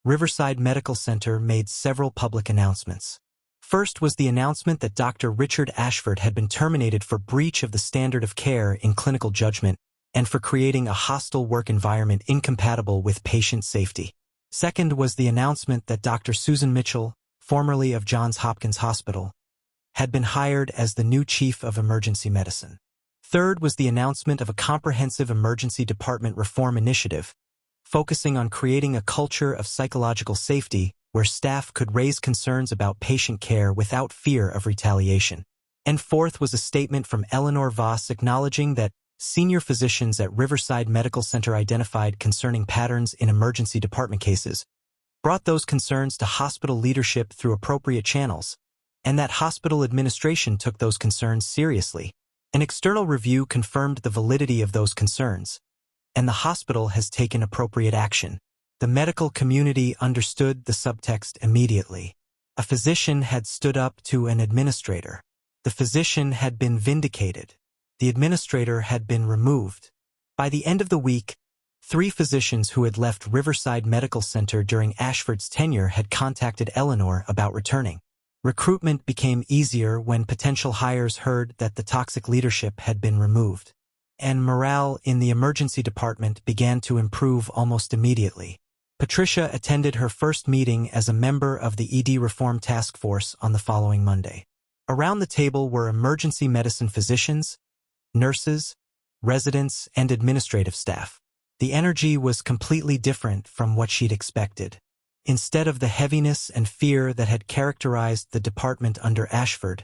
Riverside Medical Center made several public announcements. First was the announcement that Dr. Richard Ashford had been terminated for breach of the standard of care in clinical judgment and for creating a hostile work environment incompatible with patient safety. Second was the announcement that Dr. Susan Mitchell, formerly of Johns Hopkins Hospital, had been hired as the new chief of emergency medicine. Third was the announcement of a comprehensive emergency department reform initiative, focusing on creating a culture of psychological safety where staff could raise concerns about patient care without fear of retaliation. And fourth was a statement from Eleanor Voss acknowledging that senior physicians at Riverside Medical Center identified concerning patterns in emergency department cases, brought those concerns to hospital leadership through appropriate channels, and that hospital administration took those concerns seriously. An external review confirmed the validity of those concerns, and the hospital has taken appropriate action. The medical community understood the subtext immediately. A physician had stood up to an administrator. The physician had been vindicated. The administrator had been removed. By the end of the week, 3 physicians who had left Riverside Medical Center during Ashford's tenure had contacted Eleanor about returning. Recruitment became easier when potential hires heard that the toxic leadership had been removed. And morale in the emergency department began to improve almost immediately. Patricia attended her first meeting as a member of the ED Reform Task Force on the following Monday. Around the table were emergency medicine physicians, nurses, residents, and administrative staff. The energy was completely different from what she'd expected. Instead of the heaviness and fear that had characterized the department under Ashford,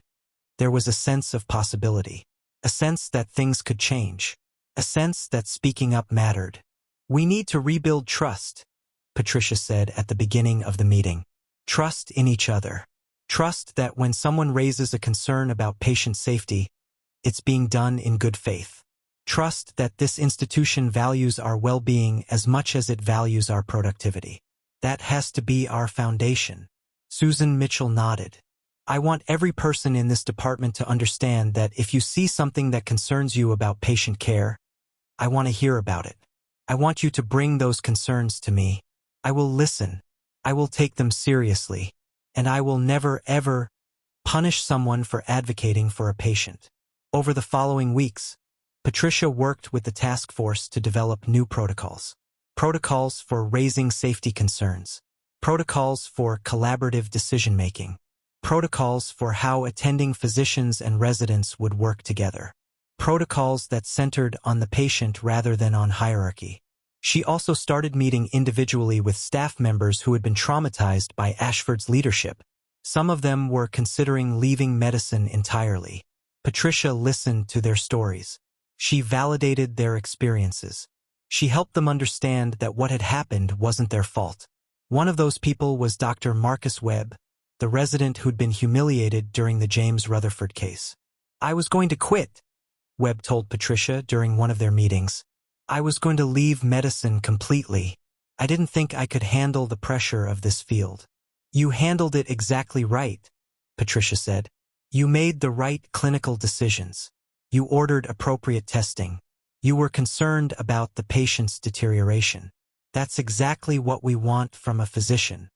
there was a sense of possibility, a sense that things could change, a sense that speaking up mattered. We need to rebuild trust, Patricia said at the beginning of the meeting. Trust in each other. Trust that when someone raises a concern about patient safety, it's being done in good faith. Trust that this institution values our well-being as much as it values our productivity. That has to be our foundation. Susan Mitchell nodded. I want every person in this department to understand that if you see something that concerns you about patient care, I want to hear about it. I want you to bring those concerns to me. I will listen. I will take them seriously. And I will never, ever punish someone for advocating for a patient. Over the following weeks, Patricia worked with the task force to develop new protocols. Protocols for raising safety concerns. Protocols for collaborative decision-making. Protocols for how attending physicians and residents would work together. Protocols that centered on the patient rather than on hierarchy. She also started meeting individually with staff members who had been traumatized by Ashford's leadership. Some of them were considering leaving medicine entirely. Patricia listened to their stories. She validated their experiences. She helped them understand that what had happened wasn't their fault. One of those people was Dr. Marcus Webb, the resident who'd been humiliated during the James Rutherford case. "I was going to quit," Webb told Patricia during one of their meetings. "I was going to leave medicine completely. I didn't think I could handle the pressure of this field." "You handled it exactly right," Patricia said. "You made the right clinical decisions. You ordered appropriate testing. You were concerned about the patient's deterioration. That's exactly what we want from a physician."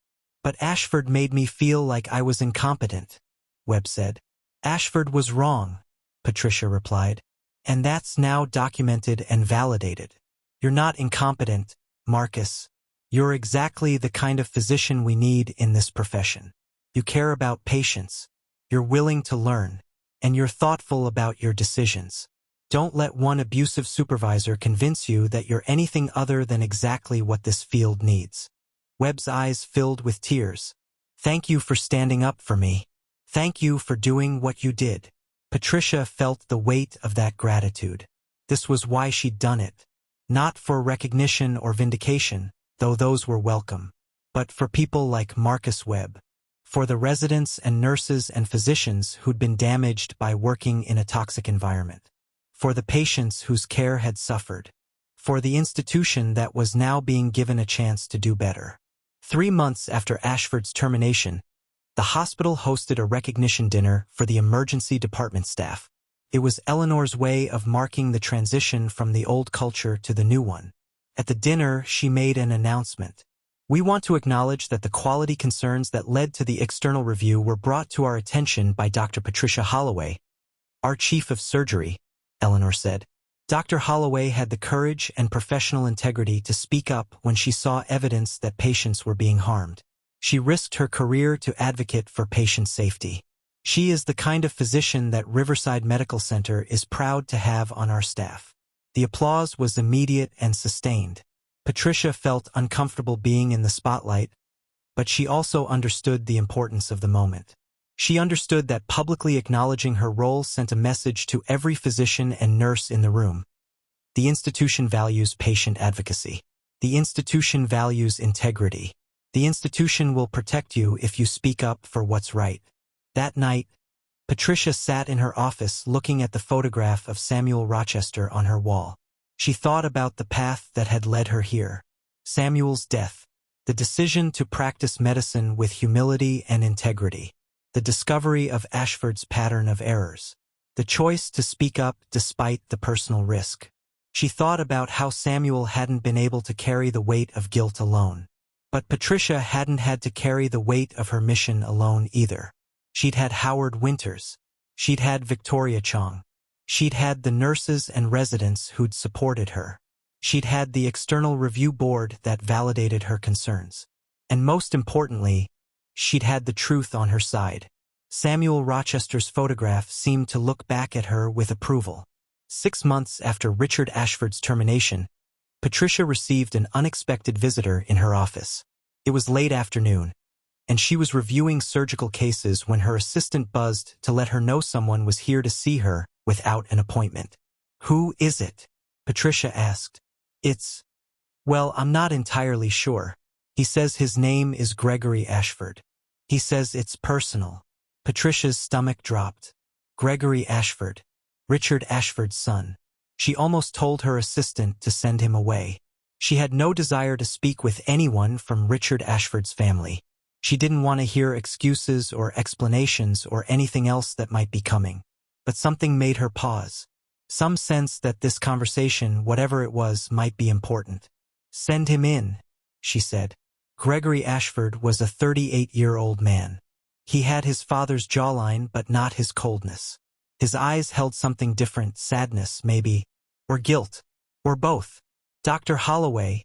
"But Ashford made me feel like I was incompetent," Webb said. "Ashford was wrong," Patricia replied. "And that's now documented and validated. You're not incompetent, Marcus. You're exactly the kind of physician we need in this profession. You care about patients. You're willing to learn. And you're thoughtful about your decisions. Don't let one abusive supervisor convince you that you're anything other than exactly what this field needs." Webb's eyes filled with tears. "Thank you for standing up for me. Thank you for doing what you did." Patricia felt the weight of that gratitude. This was why she'd done it. Not for recognition or vindication, though those were welcome, but for people like Marcus Webb. For the residents and nurses and physicians who'd been damaged by working in a toxic environment. For the patients whose care had suffered. For the institution that was now being given a chance to do better. 3 months after Ashford's termination, the hospital hosted a recognition dinner for the emergency department staff. It was Eleanor's way of marking the transition from the old culture to the new one. At the dinner, she made an announcement. "We want to acknowledge that the quality concerns that led to the external review were brought to our attention by Dr. Patricia Holloway, our chief of surgery," Eleanor said. Dr. Holloway had the courage and professional integrity to speak up when she saw evidence that patients were being harmed. She risked her career to advocate for patient safety. She is the kind of physician that Riverside Medical Center is proud to have on our staff. The applause was immediate and sustained. Patricia felt uncomfortable being in the spotlight, but she also understood the importance of the moment. She understood that publicly acknowledging her role sent a message to every physician and nurse in the room. The institution values patient advocacy. The institution values integrity. The institution will protect you if you speak up for what's right. That night, Patricia sat in her office looking at the photograph of Samuel Rochester on her wall. She thought about the path that had led her here. Samuel's death. The decision to practice medicine with humility and integrity. The discovery of Ashford's pattern of errors. The choice to speak up despite the personal risk. She thought about how Samuel hadn't been able to carry the weight of guilt alone. But Patricia hadn't had to carry the weight of her mission alone either. She'd had Howard Winters. She'd had Victoria Chong. She'd had the nurses and residents who'd supported her. She'd had the external review board that validated her concerns. And most importantly, she'd had the truth on her side. Samuel Rochester's photograph seemed to look back at her with approval. 6 months after Richard Ashford's termination, Patricia received an unexpected visitor in her office. It was late afternoon, and she was reviewing surgical cases when her assistant buzzed to let her know someone was here to see her without an appointment. "Who is it?" Patricia asked. Well, I'm not entirely sure. He says his name is Gregory Ashford. He says it's personal." Patricia's stomach dropped. Gregory Ashford. Richard Ashford's son. She almost told her assistant to send him away. She had no desire to speak with anyone from Richard Ashford's family. She didn't want to hear excuses or explanations or anything else that might be coming. But something made her pause. Some sense that this conversation, whatever it was, might be important. "Send him in," she said. Gregory Ashford was a 38-year-old man. He had his father's jawline but not his coldness. His eyes held something different, sadness, maybe, or guilt, or both. "Dr. Holloway,"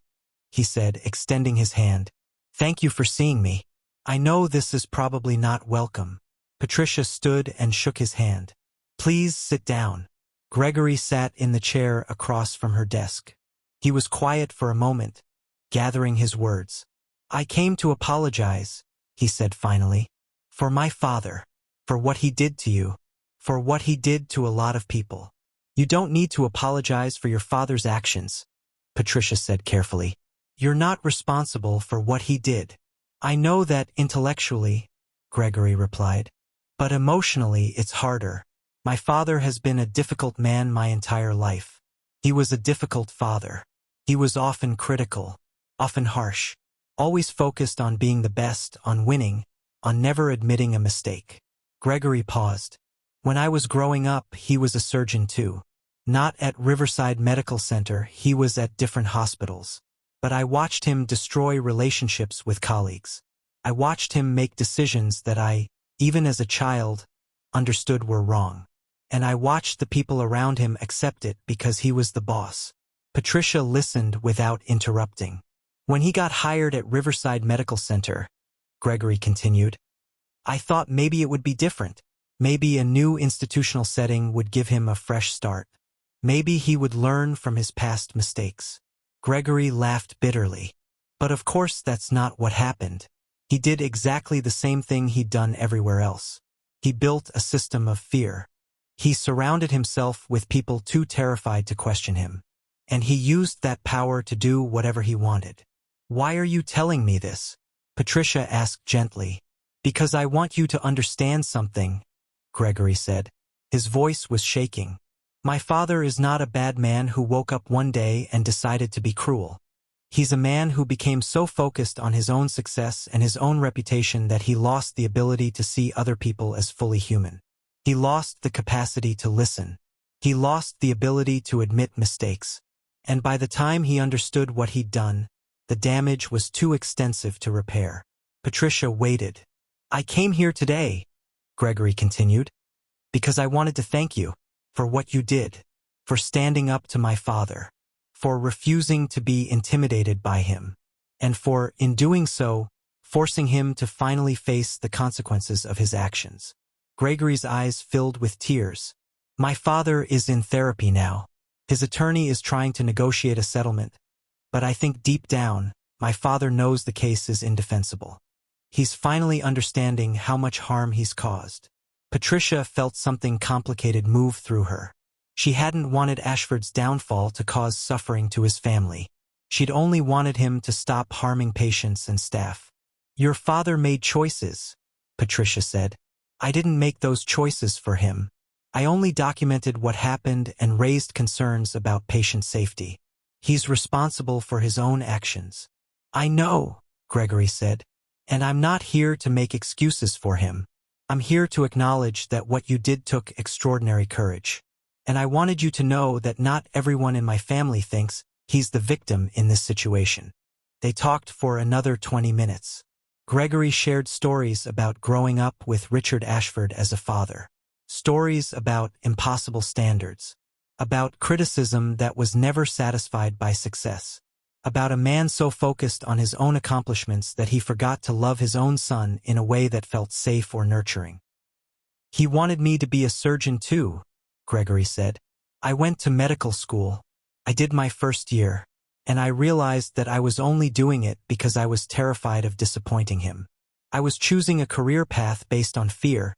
he said, extending his hand. "Thank you for seeing me. I know this is probably not welcome." Patricia stood and shook his hand. "Please sit down." Gregory sat in the chair across from her desk. He was quiet for a moment, gathering his words. "I came to apologize," he said finally, "for my father, for what he did to you, for what he did to a lot of people." "You don't need to apologize for your father's actions," Patricia said carefully. "You're not responsible for what he did." "I know that intellectually," Gregory replied, "but emotionally it's harder. My father has been a difficult man my entire life. He was a difficult father. He was often critical, often harsh, always focused on being the best, on winning, on never admitting a mistake." Gregory paused. "When I was growing up, he was a surgeon too. Not at Riverside Medical Center, he was at different hospitals. But I watched him destroy relationships with colleagues. I watched him make decisions that I, even as a child, understood were wrong. And I watched the people around him accept it because he was the boss." Patricia listened without interrupting. "When he got hired at Riverside Medical Center," Gregory continued, "I thought maybe it would be different. Maybe a new institutional setting would give him a fresh start. Maybe he would learn from his past mistakes." Gregory laughed bitterly. "But of course that's not what happened. He did exactly the same thing he'd done everywhere else. He built a system of fear. He surrounded himself with people too terrified to question him. And he used that power to do whatever he wanted." "Why are you telling me this?" Patricia asked gently. "Because I want you to understand something," Gregory said. His voice was shaking. "My father is not a bad man who woke up one day and decided to be cruel. He's a man who became so focused on his own success and his own reputation that he lost the ability to see other people as fully human. He lost the capacity to listen. He lost the ability to admit mistakes. And by the time he understood what he'd done, the damage was too extensive to repair." Patricia waited. "I came here today," Gregory continued, "because I wanted to thank you for what you did, for standing up to my father, for refusing to be intimidated by him, and for, in doing so, forcing him to finally face the consequences of his actions." Gregory's eyes filled with tears. "My father is in therapy now. His attorney is trying to negotiate a settlement, but I think deep down, my father knows the case is indefensible. He's finally understanding how much harm he's caused." Patricia felt something complicated move through her. She hadn't wanted Ashford's downfall to cause suffering to his family. She'd only wanted him to stop harming patients and staff. "Your father made choices," Patricia said. "I didn't make those choices for him. I only documented what happened and raised concerns about patient safety. He's responsible for his own actions." "I know," Gregory said, "and I'm not here to make excuses for him. I'm here to acknowledge that what you did took extraordinary courage. And I wanted you to know that not everyone in my family thinks he's the victim in this situation." They talked for another 20 minutes. Gregory shared stories about growing up with Richard Ashford as a father. Stories about impossible standards. About criticism that was never satisfied by success. About a man so focused on his own accomplishments that he forgot to love his own son in a way that felt safe or nurturing. "He wanted me to be a surgeon too," Gregory said. "I went to medical school. I did my first year. And I realized that I was only doing it because I was terrified of disappointing him. I was choosing a career path based on fear,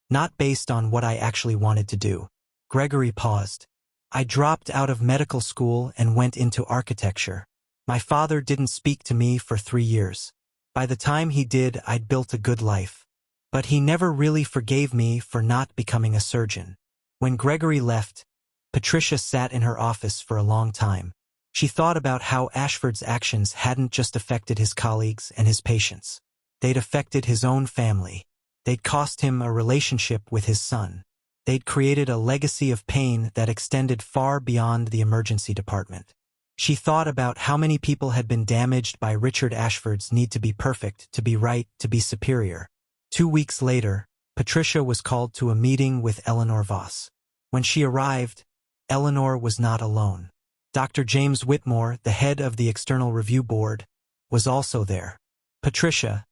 not based on what I actually wanted to do." Gregory paused. "I dropped out of medical school and went into architecture. My father didn't speak to me for 3 years. By the time he did, I'd built a good life. But he never really forgave me for not becoming a surgeon." When Gregory left, Patricia sat in her office for a long time. She thought about how Ashford's actions hadn't just affected his colleagues and his patients. They'd affected his own family. They'd cost him a relationship with his son. They'd created a legacy of pain that extended far beyond the emergency department. She thought about how many people had been damaged by Richard Ashford's need to be perfect, to be right, to be superior. 2 weeks later, Patricia was called to a meeting with Eleanor Voss. When she arrived, Eleanor was not alone. Dr. James Whitmore, the head of the External Review Board, was also there. "Patricia,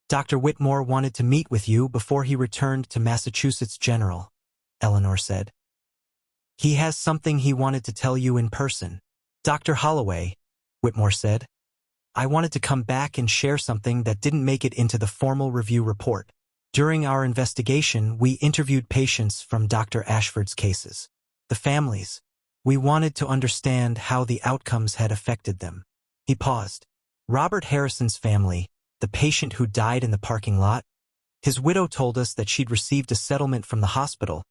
Dr. Whitmore wanted to meet with you before he returned to Massachusetts General," Eleanor said. "He has something he wanted to tell you in person." "Dr. Holloway," Whitmore said, "I wanted to come back and share something that didn't make it into the formal review report. During our investigation, we interviewed patients from Dr. Ashford's cases. The families. We wanted to understand how the outcomes had affected them." He paused. "Robert Harrison's family, the patient who died in the parking lot, his widow told us that she'd received a settlement from the hospital,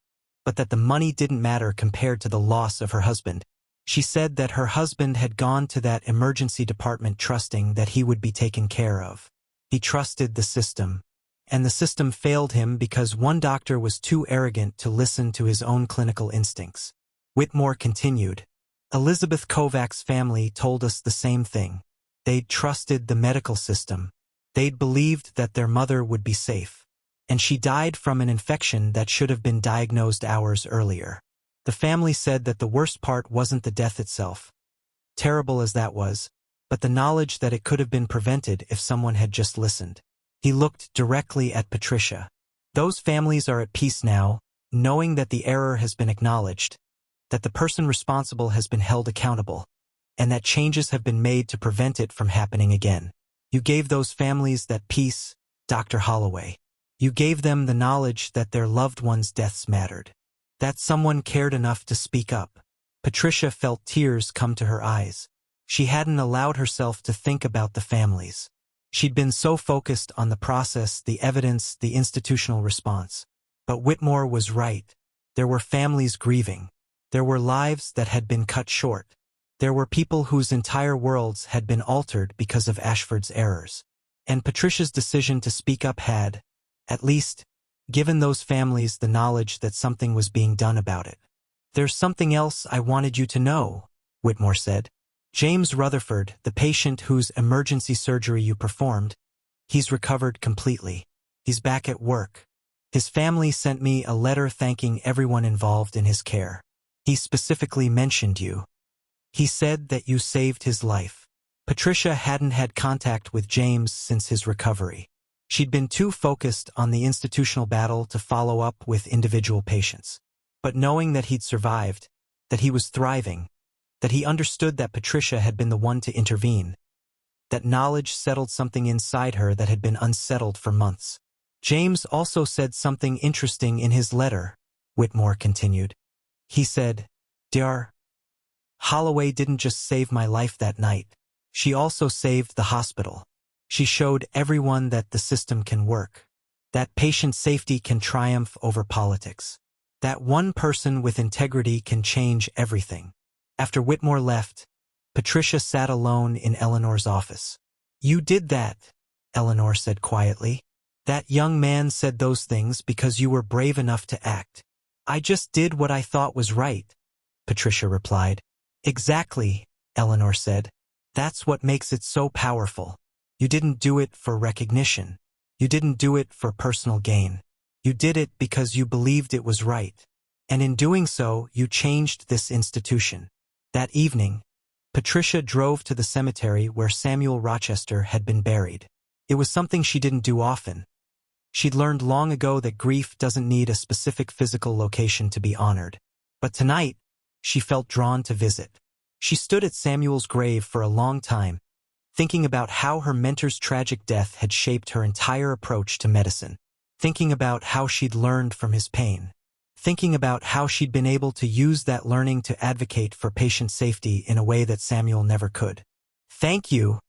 but that the money didn't matter compared to the loss of her husband. She said that her husband had gone to that emergency department trusting that he would be taken care of. He trusted the system, and the system failed him because one doctor was too arrogant to listen to his own clinical instincts." Whitmore continued, "Elizabeth Kovac's family told us the same thing. They'd trusted the medical system. They'd believed that their mother would be safe. And she died from an infection that should have been diagnosed hours earlier. The family said that the worst part wasn't the death itself, terrible as that was, but the knowledge that it could have been prevented if someone had just listened." He looked directly at Patricia. "Those families are at peace now, knowing that the error has been acknowledged, that the person responsible has been held accountable, and that changes have been made to prevent it from happening again. You gave those families that peace, Dr. Holloway. You gave them the knowledge that their loved ones' deaths mattered, that someone cared enough to speak up." Patricia felt tears come to her eyes. She hadn't allowed herself to think about the families. She'd been so focused on the process, the evidence, the institutional response. But Whitmore was right. There were families grieving. There were lives that had been cut short. There were people whose entire worlds had been altered because of Ashford's errors. And Patricia's decision to speak up had, at least, given those families the knowledge that something was being done about it. "There's something else I wanted you to know," Whitmore said. "James Rutherford, the patient whose emergency surgery you performed, he's recovered completely. He's back at work. His family sent me a letter thanking everyone involved in his care. He specifically mentioned you. He said that you saved his life." Patricia hadn't had contact with James since his recovery. She'd been too focused on the institutional battle to follow up with individual patients. But knowing that he'd survived, that he was thriving, that he understood that Patricia had been the one to intervene, that knowledge settled something inside her that had been unsettled for months. "James also said something interesting in his letter," Whitmore continued. "He said, Dr. Holloway didn't just save my life that night. She also saved the hospital. She showed everyone that the system can work, that patient safety can triumph over politics, that one person with integrity can change everything." After Whitmore left, Patricia sat alone in Eleanor's office. "You did that," Eleanor said quietly. "That young man said those things because you were brave enough to act." "I just did what I thought was right," Patricia replied. "Exactly," Eleanor said. "That's what makes it so powerful. You didn't do it for recognition. You didn't do it for personal gain. You did it because you believed it was right. And in doing so, you changed this institution." That evening, Patricia drove to the cemetery where Samuel Rochester had been buried. It was something she didn't do often. She'd learned long ago that grief doesn't need a specific physical location to be honored. But tonight, she felt drawn to visit. She stood at Samuel's grave for a long time, thinking about how her mentor's tragic death had shaped her entire approach to medicine, thinking about how she'd learned from his pain, thinking about how she'd been able to use that learning to advocate for patient safety in a way that Samuel never could. "Thank you,"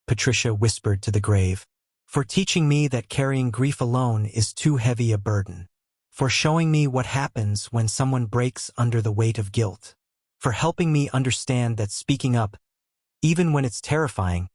Patricia whispered to the grave, "for teaching me that carrying grief alone is too heavy a burden, for showing me what happens when someone breaks under the weight of guilt, for helping me understand that speaking up, even when it's terrifying,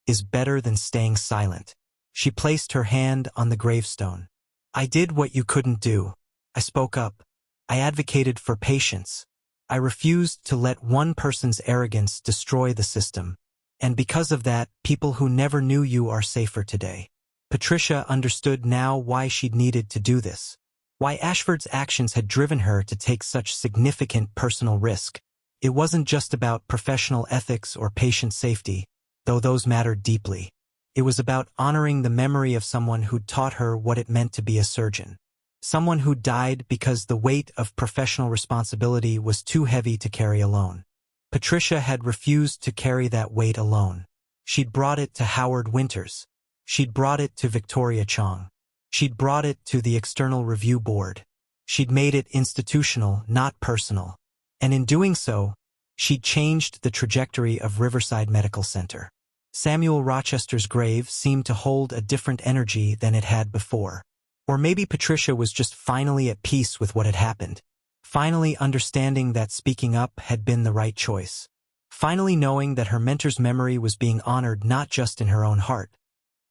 is better than staying silent." She placed her hand on the gravestone. "I did what you couldn't do. I spoke up. I advocated for patience. I refused to let one person's arrogance destroy the system. And because of that, people who never knew you are safer today." Patricia understood now why she'd needed to do this. Why Ashford's actions had driven her to take such significant personal risk. It wasn't just about professional ethics or patient safety, though those mattered deeply. It was about honoring the memory of someone who'd taught her what it meant to be a surgeon. Someone who died because the weight of professional responsibility was too heavy to carry alone. Patricia had refused to carry that weight alone. She'd brought it to Howard Winters. She'd brought it to Victoria Chong. She'd brought it to the External Review Board. She'd made it institutional, not personal. And in doing so, she'd changed the trajectory of Riverside Medical Center. Samuel Rochester's grave seemed to hold a different energy than it had before. Or maybe Patricia was just finally at peace with what had happened. Finally understanding that speaking up had been the right choice. Finally knowing that her mentor's memory was being honored not just in her own heart,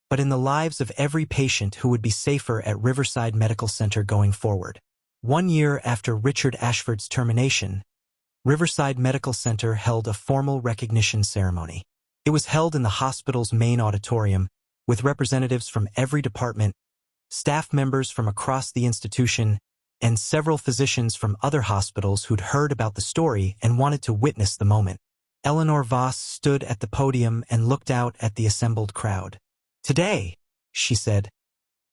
but in the lives of every patient who would be safer at Riverside Medical Center going forward. 1 year after Richard Ashford's termination, Riverside Medical Center held a formal recognition ceremony. It was held in the hospital's main auditorium, with representatives from every department, staff members from across the institution, and several physicians from other hospitals who'd heard about the story and wanted to witness the moment. Eleanor Voss stood at the podium and looked out at the assembled crowd. "Today," she said,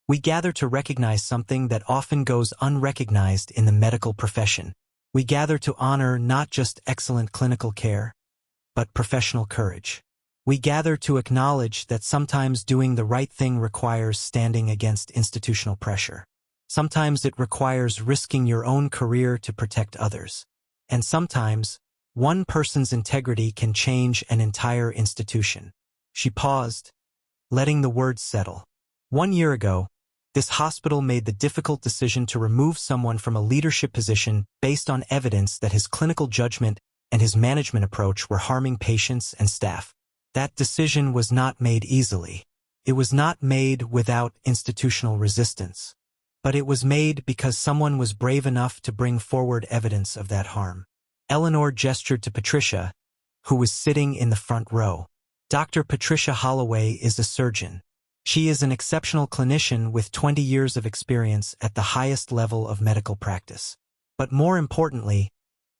"we gather to recognize something that often goes unrecognized in the medical profession. We gather to honor not just excellent clinical care, but professional courage. We gather to acknowledge that sometimes doing the right thing requires standing against institutional pressure. Sometimes it requires risking your own career to protect others. And sometimes, one person's integrity can change an entire institution." She paused, letting the words settle. 1 year ago, this hospital made the difficult decision to remove someone from a leadership position based on evidence that his clinical judgment and his management approach were harming patients and staff. That decision was not made easily. It was not made without institutional resistance. But it was made because someone was brave enough to bring forward evidence of that harm. Eleanor gestured to Patricia, who was sitting in the front row. Dr. Patricia Holloway is a surgeon. She is an exceptional clinician with 20 years of experience at the highest level of medical practice. But more importantly,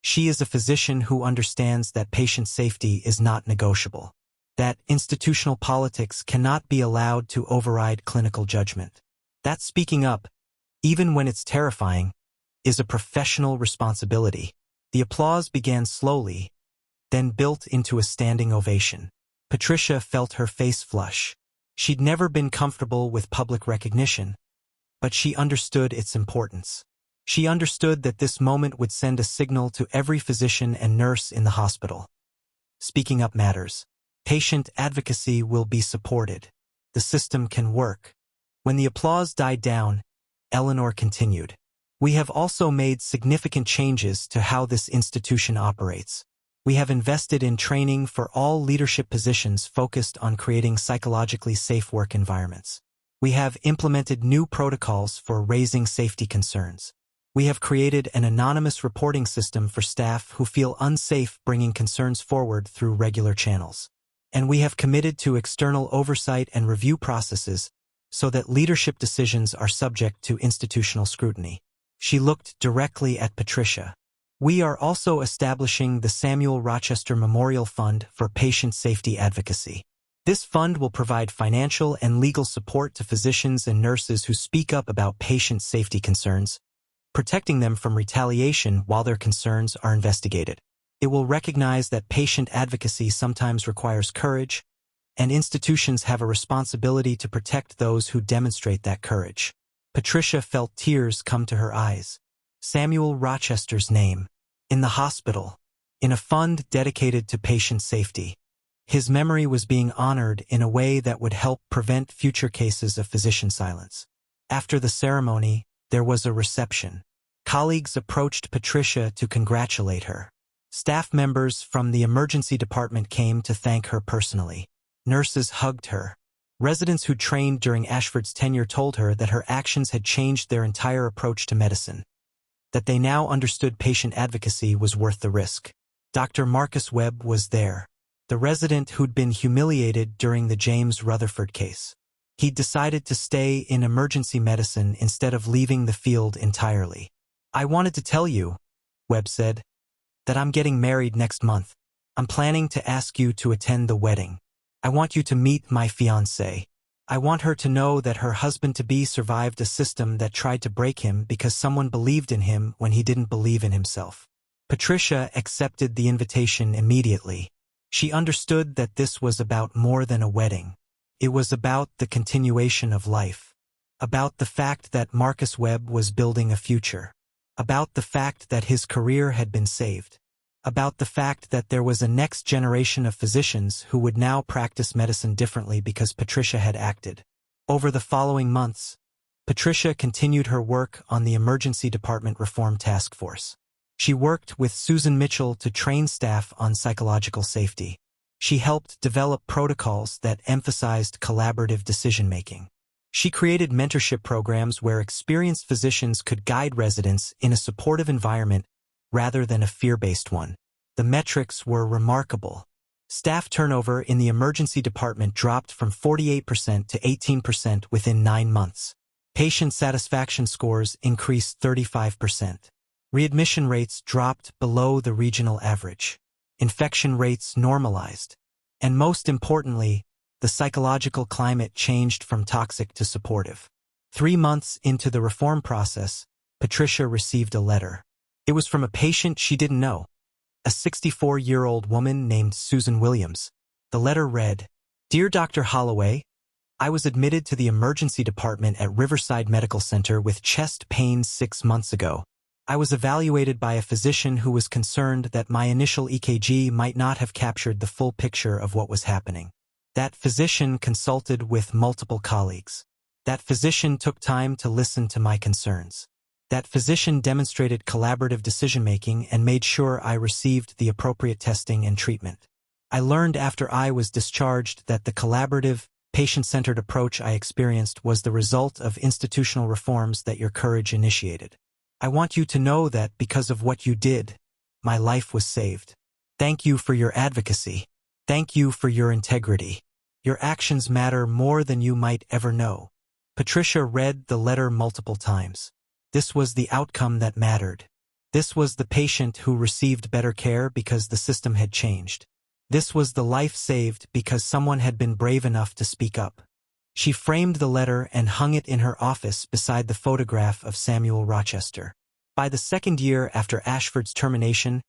she is a physician who understands that patient safety is not negotiable, that institutional politics cannot be allowed to override clinical judgment. That speaking up, even when it's terrifying, is a professional responsibility. The applause began slowly, then built into a standing ovation. Patricia felt her face flush. She'd never been comfortable with public recognition, but she understood its importance. She understood that this moment would send a signal to every physician and nurse in the hospital. Speaking up matters. Patient advocacy will be supported. The system can work. When the applause died down, Eleanor continued. "We have also made significant changes to how this institution operates. We have invested in training for all leadership positions focused on creating psychologically safe work environments. We have implemented new protocols for raising safety concerns. We have created an anonymous reporting system for staff who feel unsafe bringing concerns forward through regular channels. And we have committed to external oversight and review processes so that leadership decisions are subject to institutional scrutiny." She looked directly at Patricia. "We are also establishing the Samuel Rochester Memorial Fund for Patient Safety Advocacy. This fund will provide financial and legal support to physicians and nurses who speak up about patient safety concerns, protecting them from retaliation while their concerns are investigated. It will recognize that patient advocacy sometimes requires courage, and institutions have a responsibility to protect those who demonstrate that courage." Patricia felt tears come to her eyes. Samuel Rochester's name. In the hospital. In a fund dedicated to patient safety. His memory was being honored in a way that would help prevent future cases of physician silence. After the ceremony, there was a reception. Colleagues approached Patricia to congratulate her. Staff members from the emergency department came to thank her personally. Nurses hugged her. Residents who trained during Ashford's tenure told her that her actions had changed their entire approach to medicine, that they now understood patient advocacy was worth the risk. Dr. Marcus Webb was there, the resident who'd been humiliated during the James Rutherford case. He'd decided to stay in emergency medicine instead of leaving the field entirely. "I wanted to tell you," Webb said, "that I'm getting married next month. I'm planning to ask you to attend the wedding. I want you to meet my fiancée. I want her to know that her husband-to-be survived a system that tried to break him because someone believed in him when he didn't believe in himself." Patricia accepted the invitation immediately. She understood that this was about more than a wedding. It was about the continuation of life. About the fact that Marcus Webb was building a future. About the fact that his career had been saved. About the fact that there was a next generation of physicians who would now practice medicine differently because Patricia had acted. Over the following months, Patricia continued her work on the Emergency Department Reform Task Force. She worked with Susan Mitchell to train staff on psychological safety. She helped develop protocols that emphasized collaborative decision-making. She created mentorship programs where experienced physicians could guide residents in a supportive environment rather than a fear-based one. The metrics were remarkable. Staff turnover in the emergency department dropped from 48% to 18% within 9 months. Patient satisfaction scores increased 35%. Readmission rates dropped below the regional average. Infection rates normalized. And most importantly, the psychological climate changed from toxic to supportive. 3 months into the reform process, Patricia received a letter. It was from a patient she didn't know, a 64-year-old woman named Susan Williams. The letter read, "Dear Dr. Holloway, I was admitted to the emergency department at Riverside Medical Center with chest pains 6 months ago. I was evaluated by a physician who was concerned that my initial EKG might not have captured the full picture of what was happening. That physician consulted with multiple colleagues. That physician took time to listen to my concerns. That physician demonstrated collaborative decision-making and made sure I received the appropriate testing and treatment. I learned after I was discharged that the collaborative, patient-centered approach I experienced was the result of institutional reforms that your courage initiated. I want you to know that because of what you did, my life was saved. Thank you for your advocacy. Thank you for your integrity. Your actions matter more than you might ever know." Patricia read the letter multiple times. This was the outcome that mattered. This was the patient who received better care because the system had changed. This was the life saved because someone had been brave enough to speak up. She framed the letter and hung it in her office beside the photograph of Samuel Rochester. By the second year after Ashford's termination,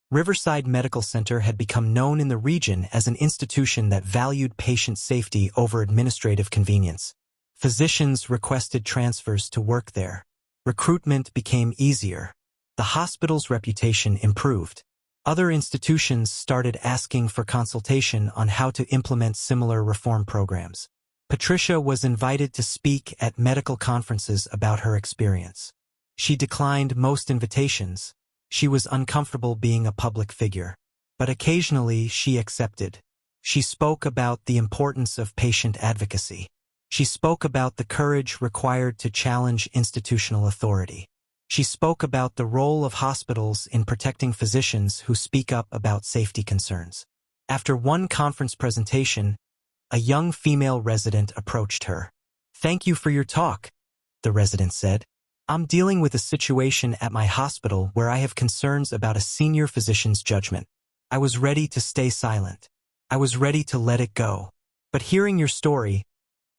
Riverside Medical Center had become known in the region as an institution that valued patient safety over administrative convenience. Physicians requested transfers to work there. Recruitment became easier. The hospital's reputation improved. Other institutions started asking for consultation on how to implement similar reform programs. Patricia was invited to speak at medical conferences about her experience. She declined most invitations. She was uncomfortable being a public figure. But occasionally she accepted. She spoke about the importance of patient advocacy. She spoke about the courage required to challenge institutional authority. She spoke about the role of hospitals in protecting physicians who speak up about safety concerns. After one conference presentation, a young female resident approached her. "Thank you for your talk," the resident said. "I'm dealing with a situation at my hospital where I have concerns about a senior physician's judgment. I was ready to stay silent. I was ready to let it go. But hearing your story,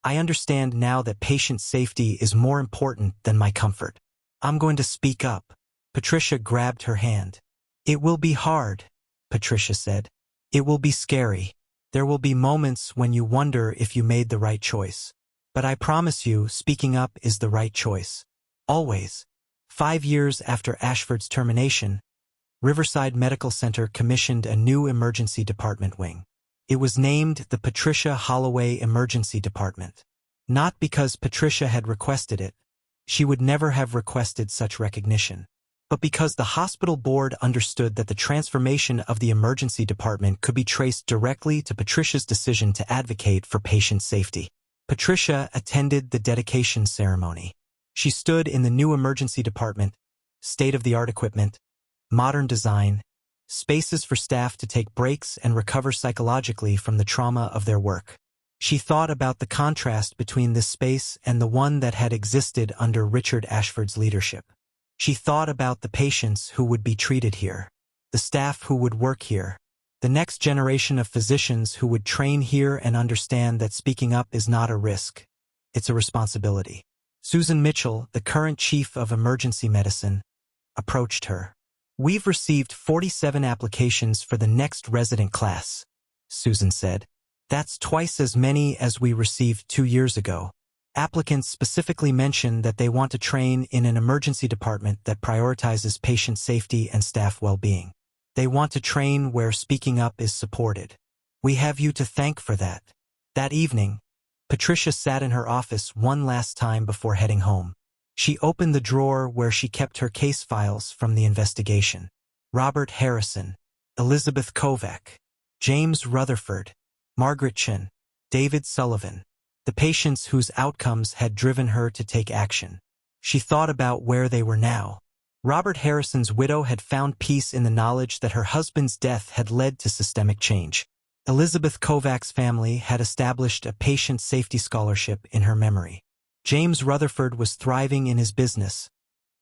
I understand now that patient safety is more important than my comfort. I'm going to speak up." Patricia grabbed her hand. "It will be hard," Patricia said. "It will be scary. There will be moments when you wonder if you made the right choice. But I promise you, speaking up is the right choice. Always." 5 years after Ashford's termination, Riverside Medical Center commissioned a new emergency department wing. It was named the Patricia Holloway Emergency Department. Not because Patricia had requested it. She would never have requested such recognition. But because the hospital board understood that the transformation of the emergency department could be traced directly to Patricia's decision to advocate for patient safety. Patricia attended the dedication ceremony. She stood in the new emergency department, state-of-the-art equipment, modern design, spaces for staff to take breaks and recover psychologically from the trauma of their work. She thought about the contrast between this space and the one that had existed under Richard Ashford's leadership. She thought about the patients who would be treated here, the staff who would work here, the next generation of physicians who would train here and understand that speaking up is not a risk, it's a responsibility. Susan Mitchell, the current chief of emergency medicine, approached her. "We've received 47 applications for the next resident class," Susan said. "That's twice as many as we received 2 years ago. Applicants specifically mention that they want to train in an emergency department that prioritizes patient safety and staff well-being. They want to train where speaking up is supported. We have you to thank for that." That evening, Patricia sat in her office one last time before heading home. She opened the drawer where she kept her case files from the investigation. Robert Harrison, Elizabeth Kovac, James Rutherford, Margaret Chin, David Sullivan, the patients whose outcomes had driven her to take action. She thought about where they were now. Robert Harrison's widow had found peace in the knowledge that her husband's death had led to systemic change. Elizabeth Kovac's family had established a patient safety scholarship in her memory. James Rutherford was thriving in his business,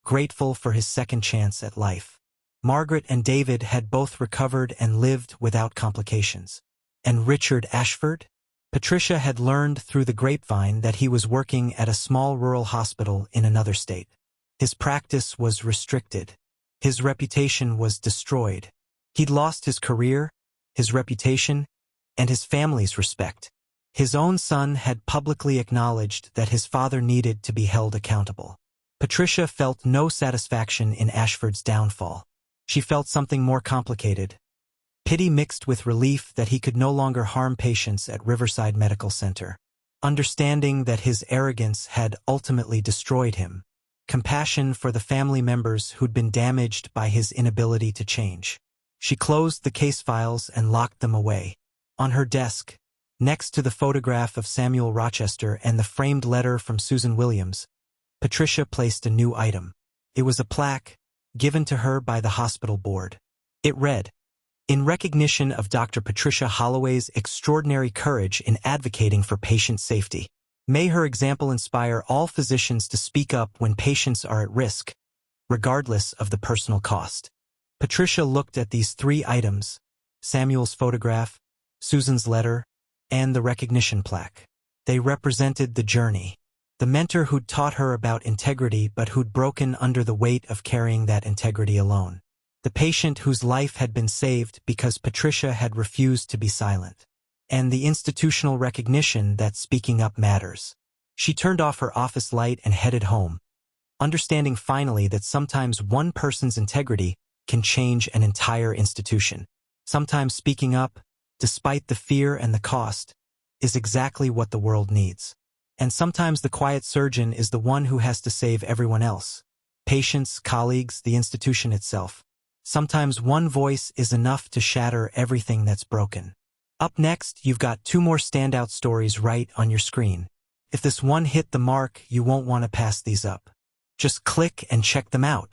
grateful for his second chance at life. Margaret and David had both recovered and lived without complications. And Richard Ashford? Patricia had learned through the grapevine that he was working at a small rural hospital in another state. His practice was restricted. His reputation was destroyed. He'd lost his career, his reputation, and his family's respect. His own son had publicly acknowledged that his father needed to be held accountable. Patricia felt no satisfaction in Ashford's downfall. She felt something more complicated. Pity mixed with relief that he could no longer harm patients at Riverside Medical Center. Understanding that his arrogance had ultimately destroyed him. Compassion for the family members who'd been damaged by his inability to change. She closed the case files and locked them away. On her desk, next to the photograph of Samuel Rochester and the framed letter from Susan Williams, Patricia placed a new item. It was a plaque, given to her by the hospital board. It read, "In recognition of Dr. Patricia Holloway's extraordinary courage in advocating for patient safety, may her example inspire all physicians to speak up when patients are at risk, regardless of the personal cost." Patricia looked at these 3 items, Samuel's photograph, Susan's letter, and the recognition plaque. They represented the journey. The mentor who'd taught her about integrity but who'd broken under the weight of carrying that integrity alone. The patient whose life had been saved because Patricia had refused to be silent. And the institutional recognition that speaking up matters. She turned off her office light and headed home, understanding finally that sometimes one person's integrity can change an entire institution. Sometimes speaking up, despite the fear and the cost, is exactly what the world needs. And sometimes the quiet surgeon is the one who has to save everyone else. Patients, colleagues, the institution itself. Sometimes one voice is enough to shatter everything that's broken. Up next, you've got 2 more standout stories right on your screen. If this one hit the mark, you won't want to pass these up. Just click and check them out.